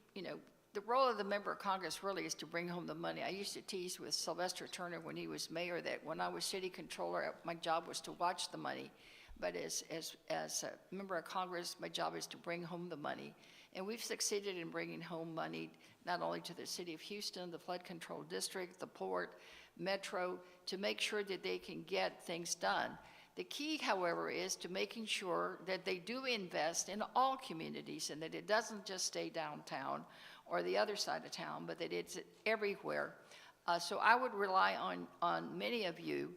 the role of the member of Congress really is to bring home the money. I used to tease with Sylvester Turner when he was mayor that when I was city controller, my job was to watch the money. But as a member of Congress, my job is to bring home the money. And we've succeeded in bringing home money not only to the city of Houston, the flood control district, the port, Metro, to make sure that they can get things done. The key, however, is to making sure that they do invest in all communities and that it doesn't just stay downtown or the other side of town, but that it's everywhere. So I would rely on many of you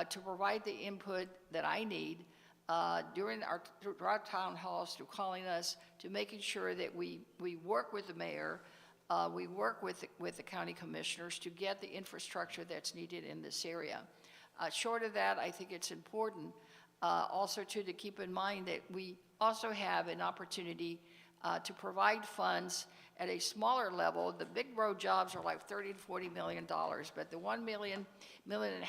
to provide the input that I need throughout town halls, through calling us, to making sure that we work with the mayor, we work with the county commissioners to get the infrastructure that's needed in this area. Short of that, I think it's important also to keep in mind that we also have an opportunity to provide funds at a smaller level. The big road jobs are like $30 to $40 million, but the $1 million, $1.5 million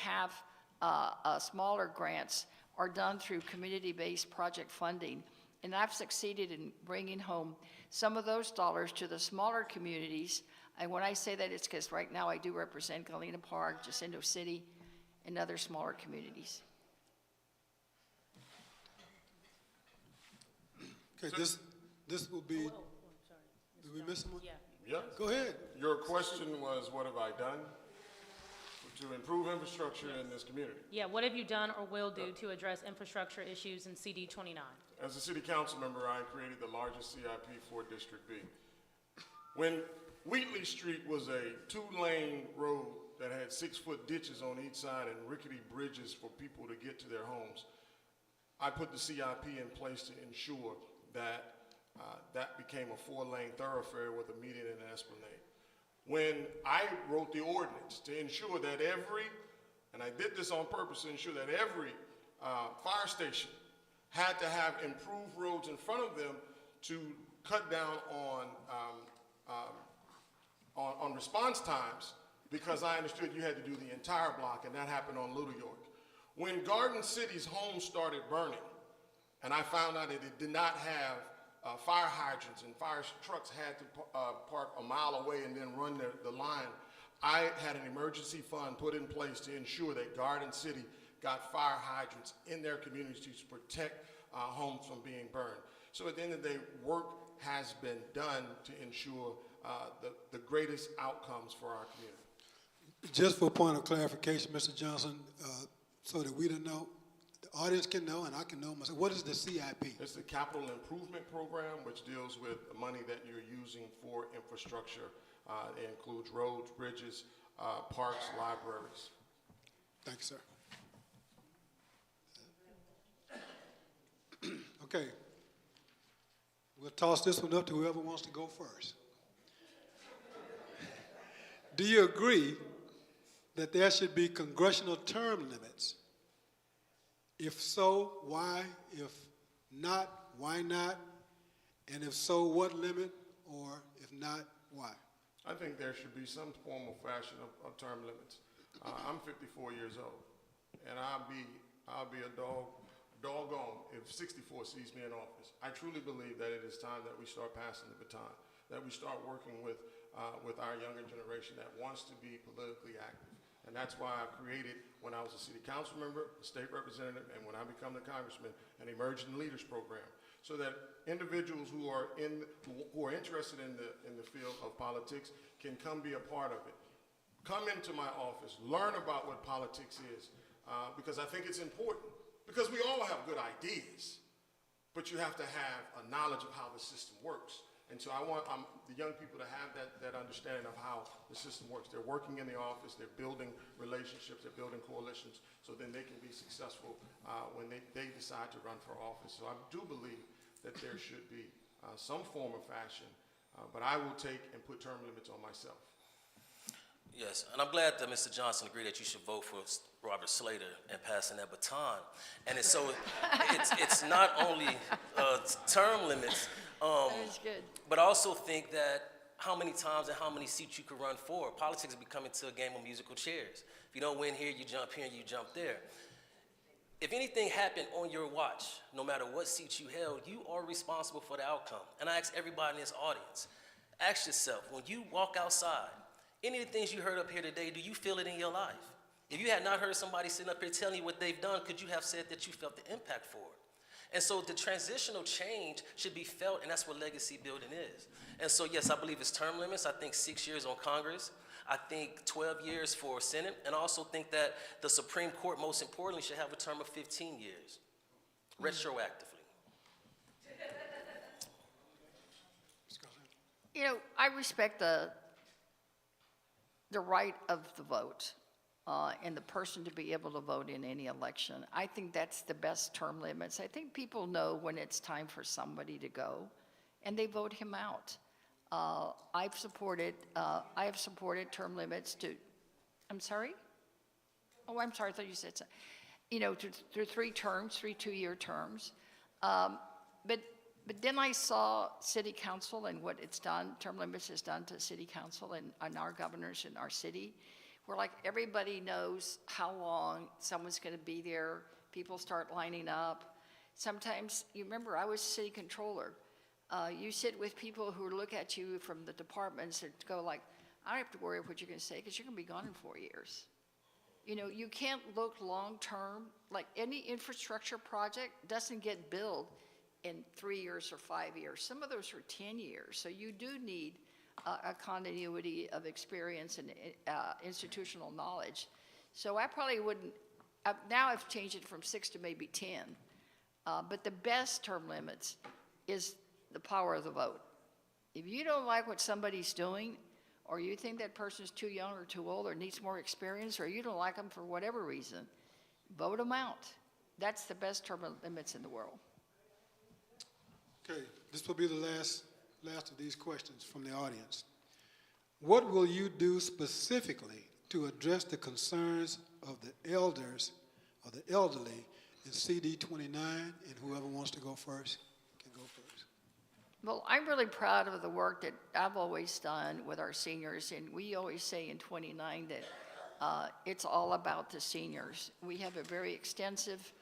smaller grants are done through community-based project funding. And I've succeeded in bringing home some of those dollars to the smaller communities. And when I say that, it's because right now I do represent Galena Park, Jacinto City, and other smaller communities. Okay, this will be, Sorry. did we miss someone? Yeah. Yes. Go ahead. Your question was, what have I done to improve infrastructure in this community? Yeah, what have you done or will do to address infrastructure issues in CD 29? As a city council member, I created the largest CIP for District B. When Wheatley Street was a 2-lane road that had 6-foot ditches on each side and rickety bridges for people to get to their homes, I put the CIP in place to ensure that that became a 4-lane thoroughfare with a median and an esplanade. When I wrote the ordinance to ensure that and I did this on purpose to ensure that every fire station had to have improved roads in front of them to cut down on response times, because I understood you had to do the entire block, and that happened on Little York. When Garden City's homes started burning, and I found out that it did not have fire hydrants, and fire trucks had to park a mile away and then run the line, I had an emergency fund put in place to ensure that Garden City got fire hydrants in their communities to protect homes from being burned. So at the end of the day, work has been done to ensure the greatest outcomes for our community. Just for a point of clarification, Mr. Johnson, so that we don't know, the audience can know and I can know myself, what is the CIP? It's the Capital Improvement Program, which deals with the money that you're using for infrastructure. It includes roads, bridges, parks, libraries. Thank you, sir. Okay. We'll toss this one up to whoever wants to go first. Do you agree that there should be congressional term limits? If so, why? If not, why not? And if so, what limit? Or if not, why? I think there should be some form or fashion of term limits. I'm 54 years old, and I'll be a doggone if 64 sees me in office. I truly believe that it is time that we start passing the baton, that we start working with our younger generation that wants to be politically active. And that's why I created, when I was a city council member, a state representative, and when I become the congressman, an Emerging Leaders Program, so that individuals who are interested in the field of politics can come be a part of it. Come into my office, learn about what politics is, because I think it's important. Because we all have good ideas, but you have to have a knowledge of how the system works. And so I want the young people to have that understanding of how the system works. They're working in the office, they're building relationships, they're building coalitions, so then they can be successful when they decide to run for office. So I do believe that there should be some form of fashion, but I will take and put term limits on myself. Yes, and I'm glad that Mr. Johnson agreed that you should vote for Robert Slater and passing that baton. And it's it's not only term limits, That is good. but I also think that how many times and how many seats you can run for. Politics is becoming to a game of musical chairs. If you don't win here, you jump here and you jump there. If anything happened on your watch, no matter what seat you held, you are responsible for the outcome. And I ask everybody in this audience, ask yourself, when you walk outside, any of the things you heard up here today, do you feel it in your life? If you had not heard somebody sitting up here telling you what they've done, could you have said that you felt the impact for it? And so the transitional change should be felt, and that's what legacy building is. And so, yes, I believe it's term limits. I think 6 years on Congress. I think 12 years for Senate. And I also think that the Supreme Court, most importantly, should have a term of 15 years, retroactively. You know, I respect the right of the vote and the person to be able to vote in any election. I think that's the best term limits. I think people know when it's time for somebody to go, and they vote him out. I have supported term limits to, I'm sorry? Oh, I'm sorry, I thought you said so. You know, through 3 terms, 3 two-year terms. But then I saw city council and what it's done, term limits has done to city council and our governors in our city, where like everybody knows how long someone's gonna be there, people start lining up. Sometimes, you remember, I was city controller. You sit with people who look at you from the departments and go like, I don't have to worry about what you're gonna say because you're gonna be gone in 4 years. You know, you can't look long-term, like any infrastructure project doesn't get built in 3 years or 5 years. Some of those are 10 years. So you do need a continuity of experience and institutional knowledge. So I probably wouldn't, now I've changed it from 6 to maybe 10. But the best term limits is the power of the vote. If you don't like what somebody's doing, or you think that person's too young or too old or needs more experience, or you don't like them for whatever reason, vote them out. That's the best term limits in the world. Okay, this will be the last of these questions from the audience. What will you do specifically to address the concerns of the elders or the elderly in CD 29? And whoever wants to go first can go first. Well, I'm really proud of the work that I've always done with our seniors, and we always say in 29 that it's all about the seniors. We have a very extensive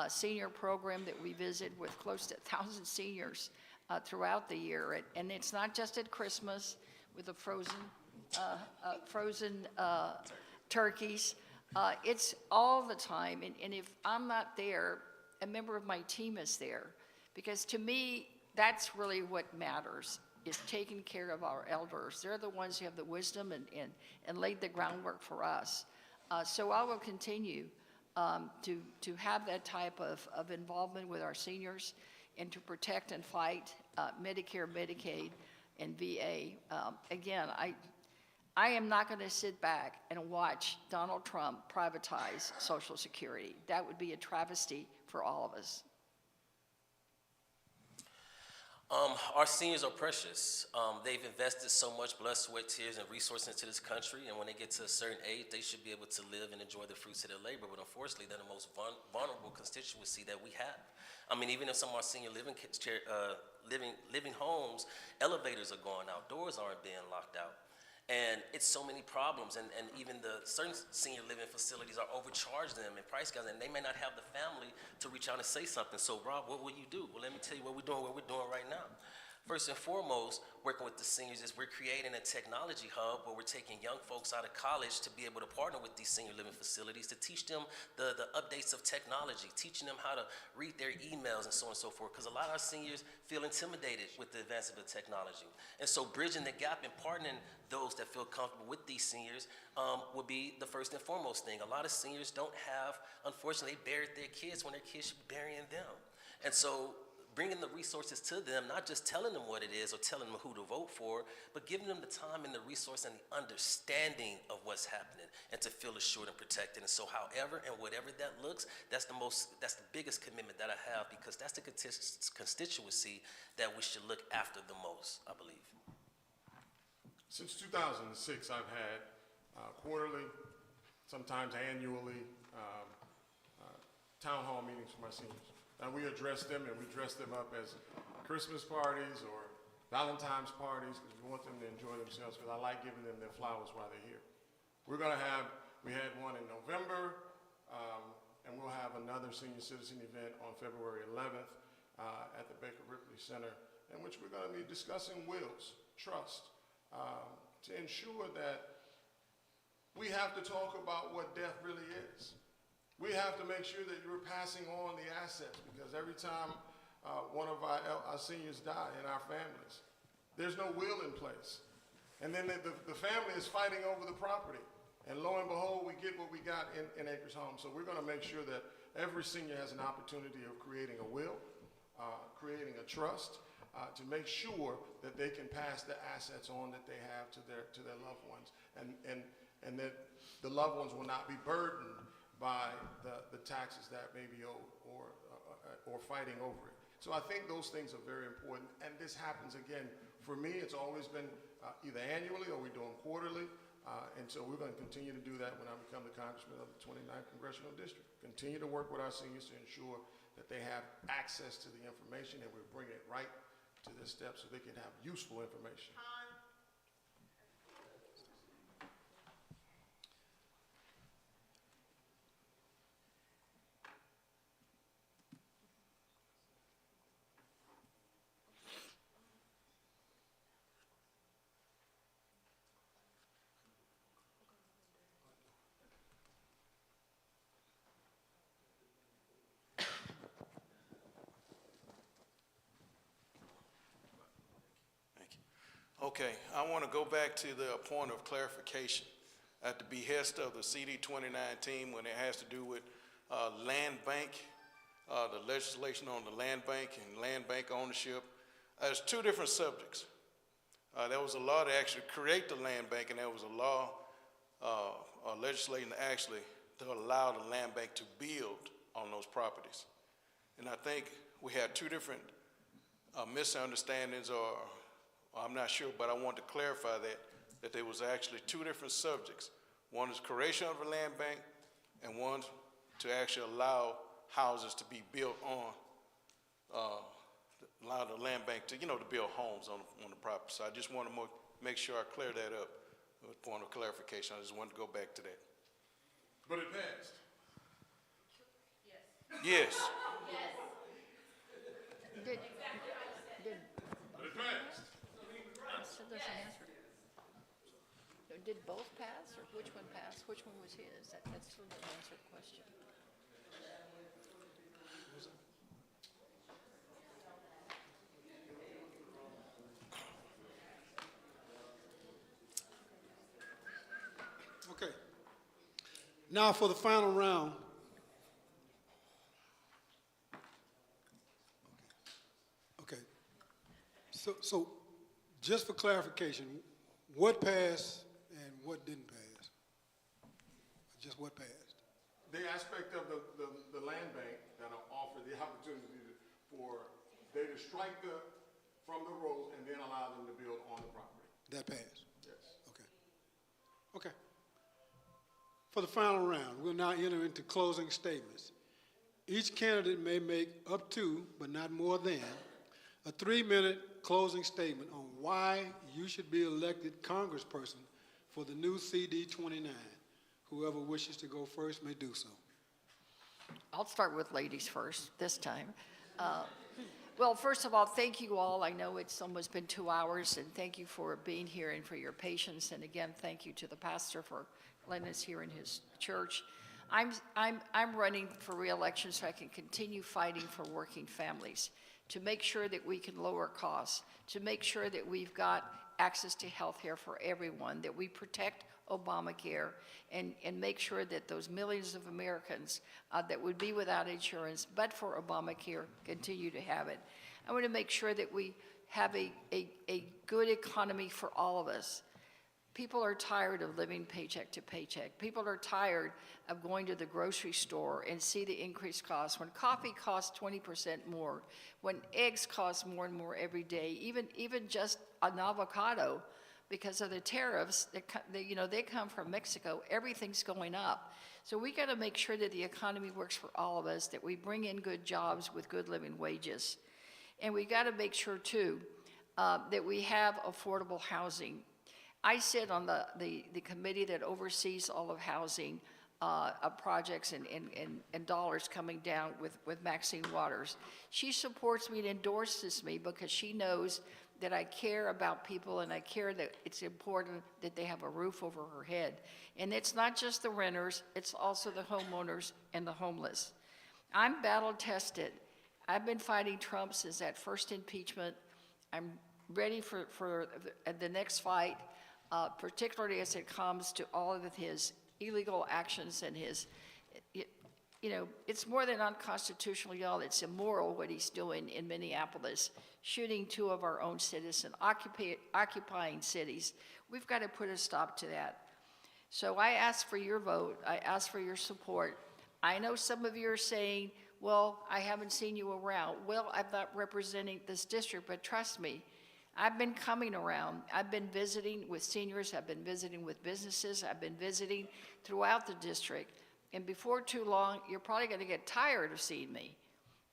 senior program that we visit with close to 1,000 seniors throughout the year, and it's not just at Christmas with the frozen turkeys. It's all the time, and if I'm not there, a member of my team is there, because to me, that's really what matters, is taking care of our elders. They're the ones who have the wisdom and laid the groundwork for us. So I will continue to have that type of involvement with our seniors and to protect and fight Medicare, Medicaid, and VA. Again, I am not going to sit back and watch Donald Trump privatize Social Security. That would be a travesty for all of us. Our seniors are precious. They've invested so much blood, sweat, tears, and resources into this country, and when they get to a certain age, they should be able to live and enjoy the fruits of their labor, but unfortunately, they're the most vulnerable constituency that we have. I mean, even in some of our senior living homes, elevators are going out, doors aren't being locked out. And it's so many problems, and even the certain senior living facilities are overcharging them in price guides, and they may not have the family to reach out and say something. So, Rob, what will you do? Well, let me tell you what we're doing right now. First and foremost, working with the seniors is we're creating a technology hub where we're taking young folks out of college to be able to partner with these senior living facilities to teach them the updates of technology, teaching them how to read their emails and so on and so forth, because a lot of our seniors feel intimidated with the advancement of technology. And so bridging the gap and partnering those that feel comfortable with these seniors would be the first and foremost thing. A lot of seniors don't have, unfortunately, they buried their kids when their kids should be burying them. And so bringing the resources to them, not just telling them what it is or telling them who to vote for, but giving them the time and the resource and the understanding of what's happening and to feel assured and protected. And so however and whatever that looks, that's the biggest commitment that I have, because that's the constituency that we should look after the most, I believe. Since 2006, I've had quarterly, sometimes annually, town hall meetings for my seniors. And we address them, and we dress them up as Christmas parties or Valentine's parties, because we want them to enjoy themselves, because I like giving them their flowers while they're here. We had one in November, and we'll have another senior citizen event on February 11th at the Baker Ripley Center, in which we're going to be discussing wills, trust, to ensure that we have to talk about what death really is. We have to make sure that you're passing on the assets, because every time one of our seniors die in our families, there's no will in place. And then the family is fighting over the property. And lo and behold, we get what we got in Acres Home. So we're going to make sure that every senior has an opportunity of creating a will, creating a trust, to make sure that they can pass the assets on that they have to their loved ones, and that the loved ones will not be burdened by the taxes that may be owed or fighting over it. So I think those things are very important, and this happens again. For me, it's always been either annually or we do them quarterly, and so we're going to continue to do that when I become the congressman of the 29th Congressional District. Continue to work with our seniors to ensure that they have access to the information, and we're bringing it right to this step so they can have useful information. Okay, I want to go back to the point of clarification at the behest of the CD 29 team when it has to do with land bank, the legislation on the land bank and land bank ownership. There's two different subjects. There was a law to actually create the land bank, and there was a law legislating to actually to allow the land bank to build on those properties. And I think we had two different misunderstandings, or I'm not sure, but I want to clarify that there was actually two different subjects. One is creation of a land bank, and one to actually allow houses to be built on, allow the land bank to, to build homes on the property. So I just want to make sure I clear that up with a point of clarification. I just wanted to go back to that. But it passed. Yes. Did, But it passed. still doesn't answer. Did both pass, or which one passed? Which one was his? That still doesn't answer the question. Okay. Now for the final round. Okay. So just for clarification, what passed and what didn't pass? Just what passed? The aspect of the land bank that'll offer the opportunity for they to strike from the road and then allow them to build on the property. That passed? Yes. Okay. Okay. For the final round, we'll now enter into closing statements. Each candidate may make up to, but not more than, a 3-minute closing statement on why you should be elected congressperson for the new CD 29. Whoever wishes to go first may do so. I'll start with ladies first this time. Well, first of all, thank you all. I know it's almost been 2 hours, and thank you for being here and for your patience. And again, thank you to the pastor for letting us here in his church. I'm running for re-election so I can continue fighting for working families, to make sure that we can lower costs, to make sure that we've got access to health care for everyone, that we protect Obamacare, and make sure that those millions of Americans that would be without insurance but for Obamacare continue to have it. I want to make sure that we have a good economy for all of us. People are tired of living paycheck to paycheck. People are tired of going to the grocery store and see the increased costs. When coffee costs 20% more, when eggs cost more and more every day, even just an avocado, because of the tariffs that they come from Mexico, everything's going up. So we got to make sure that the economy works for all of us, that we bring in good jobs with good living wages. And we got to make sure too that we have affordable housing. I sit on the committee that oversees all of housing projects and dollars coming down with Maxine Waters. She supports me and endorses me because she knows that I care about people, and I care that it's important that they have a roof over her head. And it's not just the renters, it's also the homeowners and the homeless. I'm battle tested. I've been fighting Trump since that first impeachment. I'm ready for the next fight, particularly as it comes to all of his illegal actions and you know, it's more than unconstitutional, y'all. It's immoral what he's doing in Minneapolis, shooting 2 of our own citizens, occupying cities. We've got to put a stop to that. So I ask for your vote. I ask for your support. I know some of you are saying, well, I haven't seen you around. Well, I'm not representing this district, but trust me, I've been coming around. I've been visiting with seniors. I've been visiting with businesses. I've been visiting throughout the district. And before too long, you're probably going to get tired of seeing me.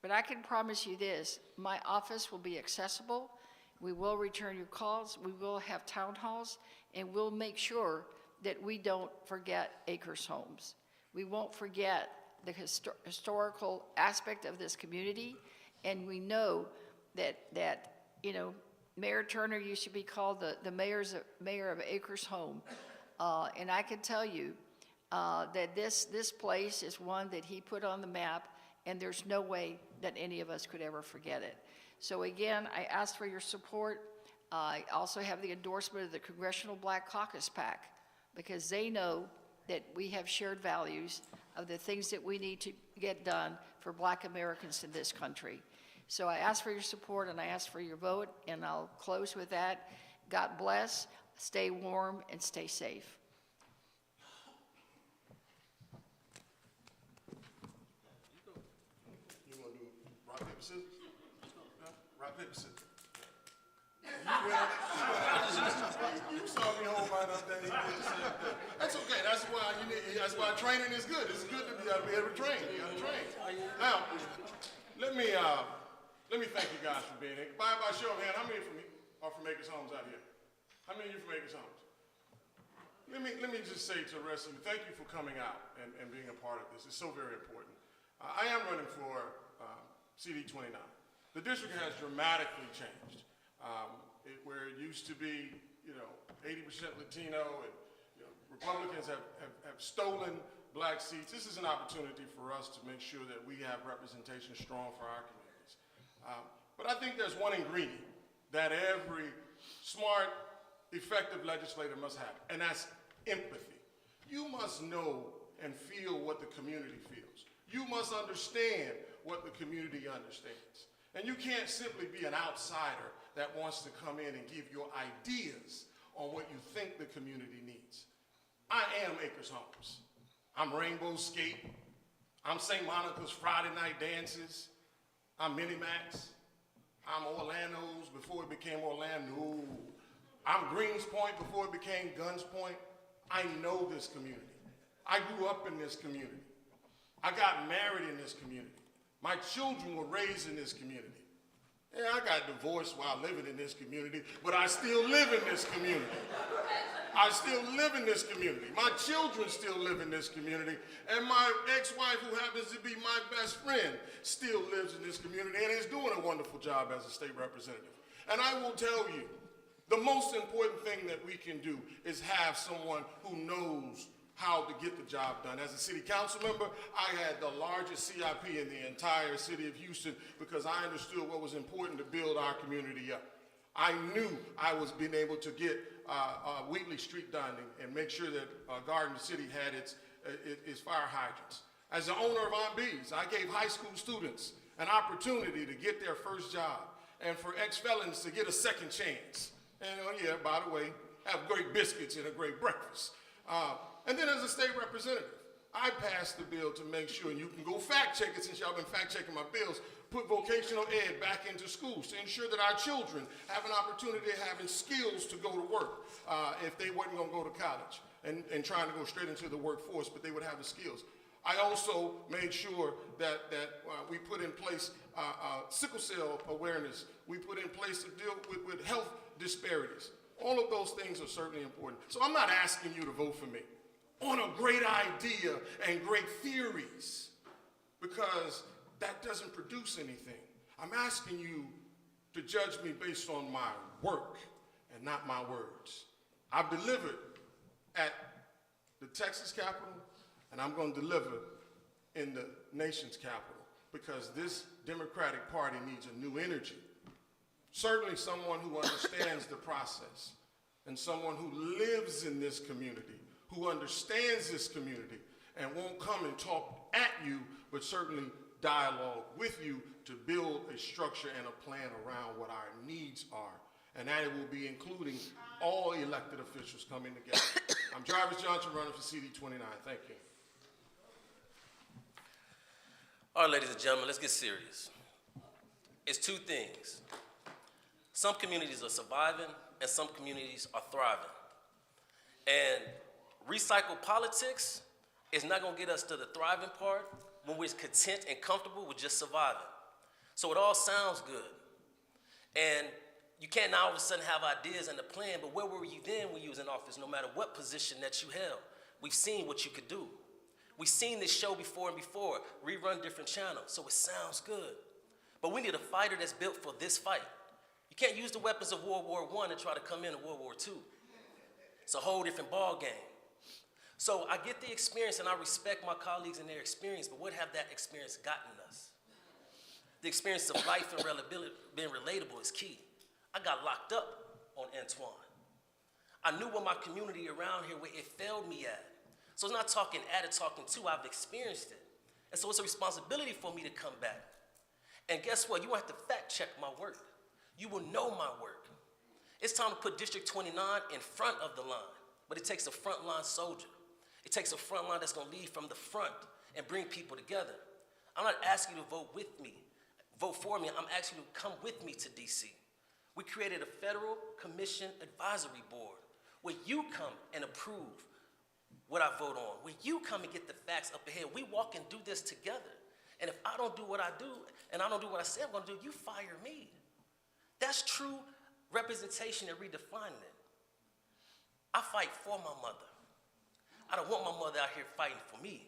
But I can promise you this, my office will be accessible. We will return your calls. We will have town halls, and we'll make sure that we don't forget Acres Homes. We won't forget the historical aspect of this community, and we know that you know, Mayor Turner used to be called the mayor of Acres Home, and I can tell you that this place is one that he put on the map, and there's no way that any of us could ever forget it. So again, I ask for your support. I also have the endorsement of the Congressional Black Caucus PAC, because they know that we have shared values of the things that we need to get done for Black Americans in this country. So I ask for your support and I ask for your vote, and I'll close with that. God bless, stay warm, and stay safe. You want to do rock, paper, scissors? Rock, paper, scissors. You saw me home right up there. That's okay. That's why training is good. It's good to be able to train. You got to train. Now, let me thank you guys for being here. By show of hand, how many are from Acres Homes out here? How many of you from Acres Homes? Let me just say to the rest of you, thank you for coming out and being a part of this. It's so very important. I am running for CD 29. The district has dramatically changed. Where it used to be, 80% Latino, and Republicans have stolen black seats. This is an opportunity for us to make sure that we have representation strong for our communities. But I think there's one ingredient that every smart, effective legislator must have, and that's empathy. You must know and feel what the community feels. You must understand what the community understands. And you can't simply be an outsider that wants to come in and give your ideas on what you think the community needs. I am Acres Homes. I'm Rainbow Skate. I'm St. Monica's Friday Night Dances. I'm Minimax. I'm Orlando's before it became Orlando. I'm Greens Point before it became Guns Point. I know this community. I grew up in this community. I got married in this community. My children were raised in this community. Yeah, I got divorced while living in this community, but I still live in this community. I still live in this community. My children still live in this community, and my ex-wife, who happens to be my best friend, still lives in this community and is doing a wonderful job as a state representative. And I will tell you, the most important thing that we can do is have someone who knows how to get the job done. As a city council member, I had the largest CIP in the entire city of Houston because I understood what was important to build our community up. I knew I was being able to get Wheatley Street done and make sure that Garden City had its fire hydrants. As the owner of Aunt B's, I gave high school students an opportunity to get their first job and for ex-felons to get a second chance. And yeah, by the way, have great biscuits and a great breakfast. And then as a state representative, I passed the bill to make sure, and you can go fact check it since y'all been fact checking my bills, put vocational ed back into schools to ensure that our children have an opportunity of having skills to go to work if they weren't gonna go to college and trying to go straight into the workforce, but they would have the skills. I also made sure that we put in place sickle cell awareness. We put in place to deal with health disparities. All of those things are certainly important. So I'm not asking you to vote for me on a great idea and great theories, because that doesn't produce anything. I'm asking you to judge me based on my work and not my words. I've delivered at the Texas Capitol, and I'm going to deliver in the nation's capital, because this Democratic Party needs a new energy. Certainly someone who understands the process, and someone who lives in this community, who understands this community, and won't come and talk at you but certainly dialogue with you to build a structure and a plan around what our needs are. And that it will be including all elected officials coming together. I'm Jarvis Johnson, running for CD 29. Thank you. All right, ladies and gentlemen, let's get serious. It's two things. Some communities are surviving and some communities are thriving. And recycled politics is not gonna get us to the thriving part when we're content and comfortable with just surviving. So it all sounds good. And you can't now all of a sudden have ideas and a plan, but where were you then when you was in office, no matter what position that you held? We've seen what you could do. We've seen this show before and before, rerun different channels, so it sounds good. But we need a fighter that's built for this fight. You can't use the weapons of World War I and try to come into World War II. It's a whole different ball game. So I get the experience and I respect my colleagues and their experience, but what have that experience gotten us? The experience of life and being relatable is key. I got locked up on Antoine. I knew what my community around here, where it failed me at. So it's not talking at it, talking to, I've experienced it. And so it's a responsibility for me to come back. And guess what? You won't have to fact check my work. You will know my work. It's time to put District 29 in front of the line, but it takes a frontline soldier. It takes a front line that's gonna lead from the front and bring people together. I'm not asking you to vote with me, vote for me, I'm asking you to come with me to DC. We created a Federal Commission Advisory Board where you come and approve what I vote on, where you come and get the facts up ahead. We walk and do this together. And if I don't do what I do, and I don't do what I say I'm gonna do, you fire me. That's true representation and redefining it. I fight for my mother. I don't want my mother out here fighting for me.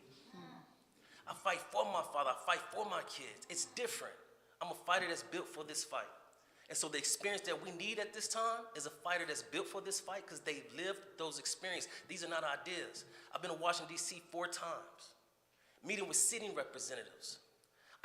I fight for my father, I fight for my kids. It's different. I'm a fighter that's built for this fight. And so the experience that we need at this time is a fighter that's built for this fight because they've lived those experiences. These are not ideas. I've been to Washington, D.C. 4 times, meeting with sitting representatives.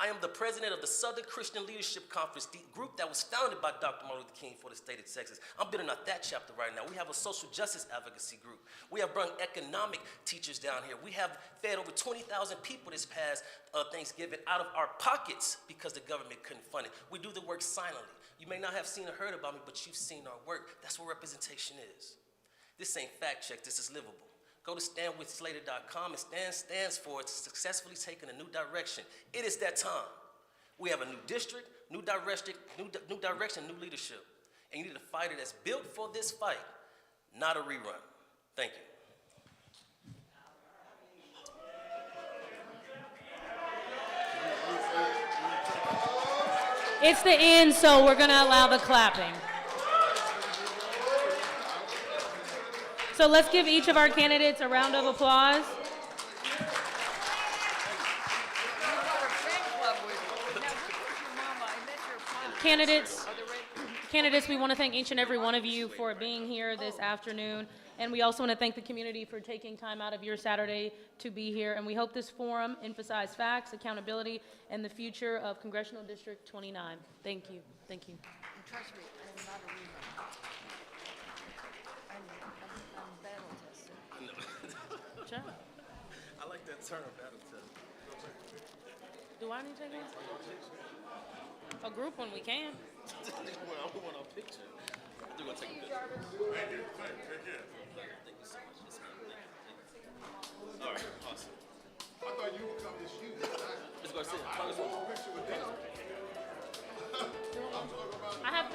I am the president of the Southern Christian Leadership Conference, the group that was founded by Dr. Martin Luther King for the state of Texas. I'm building out that chapter right now. We have a social justice advocacy group. We have brought economic teachers down here. We have fed over 20,000 people this past Thanksgiving out of our pockets because the government couldn't fund it. We do the work silently. You may not have seen or heard about me, but you've seen our work. That's what representation is. This ain't fact check, this is livable. Go to standwithslater.com, and STAND stands for it's successfully taken a new direction. It is that time. We have a new district, new direction, new leadership. And you need a fighter that's built for this fight, not a rerun. Thank you. It's the end, so we're gonna allow the clapping. So let's give each of our candidates a round of applause. Candidates, we want to thank each and every one of you for being here this afternoon. And we also want to thank the community for taking time out of your Saturday to be here. And we hope this forum emphasizes facts, accountability, and the future of Congressional District 29. Thank you. Thank you. And trust me, I am not a rerun. I'm battle tested. Sure. I like that term, battle test. Do I need to take one? A group one, we can. Well, I want a picture. They're gonna take a picture. Thank you. Take care. Thank you so much. Yes, ma'am. Thank you. All right, awesome. I thought you would come this year. Mr. Garcia, I was a picture with them. I have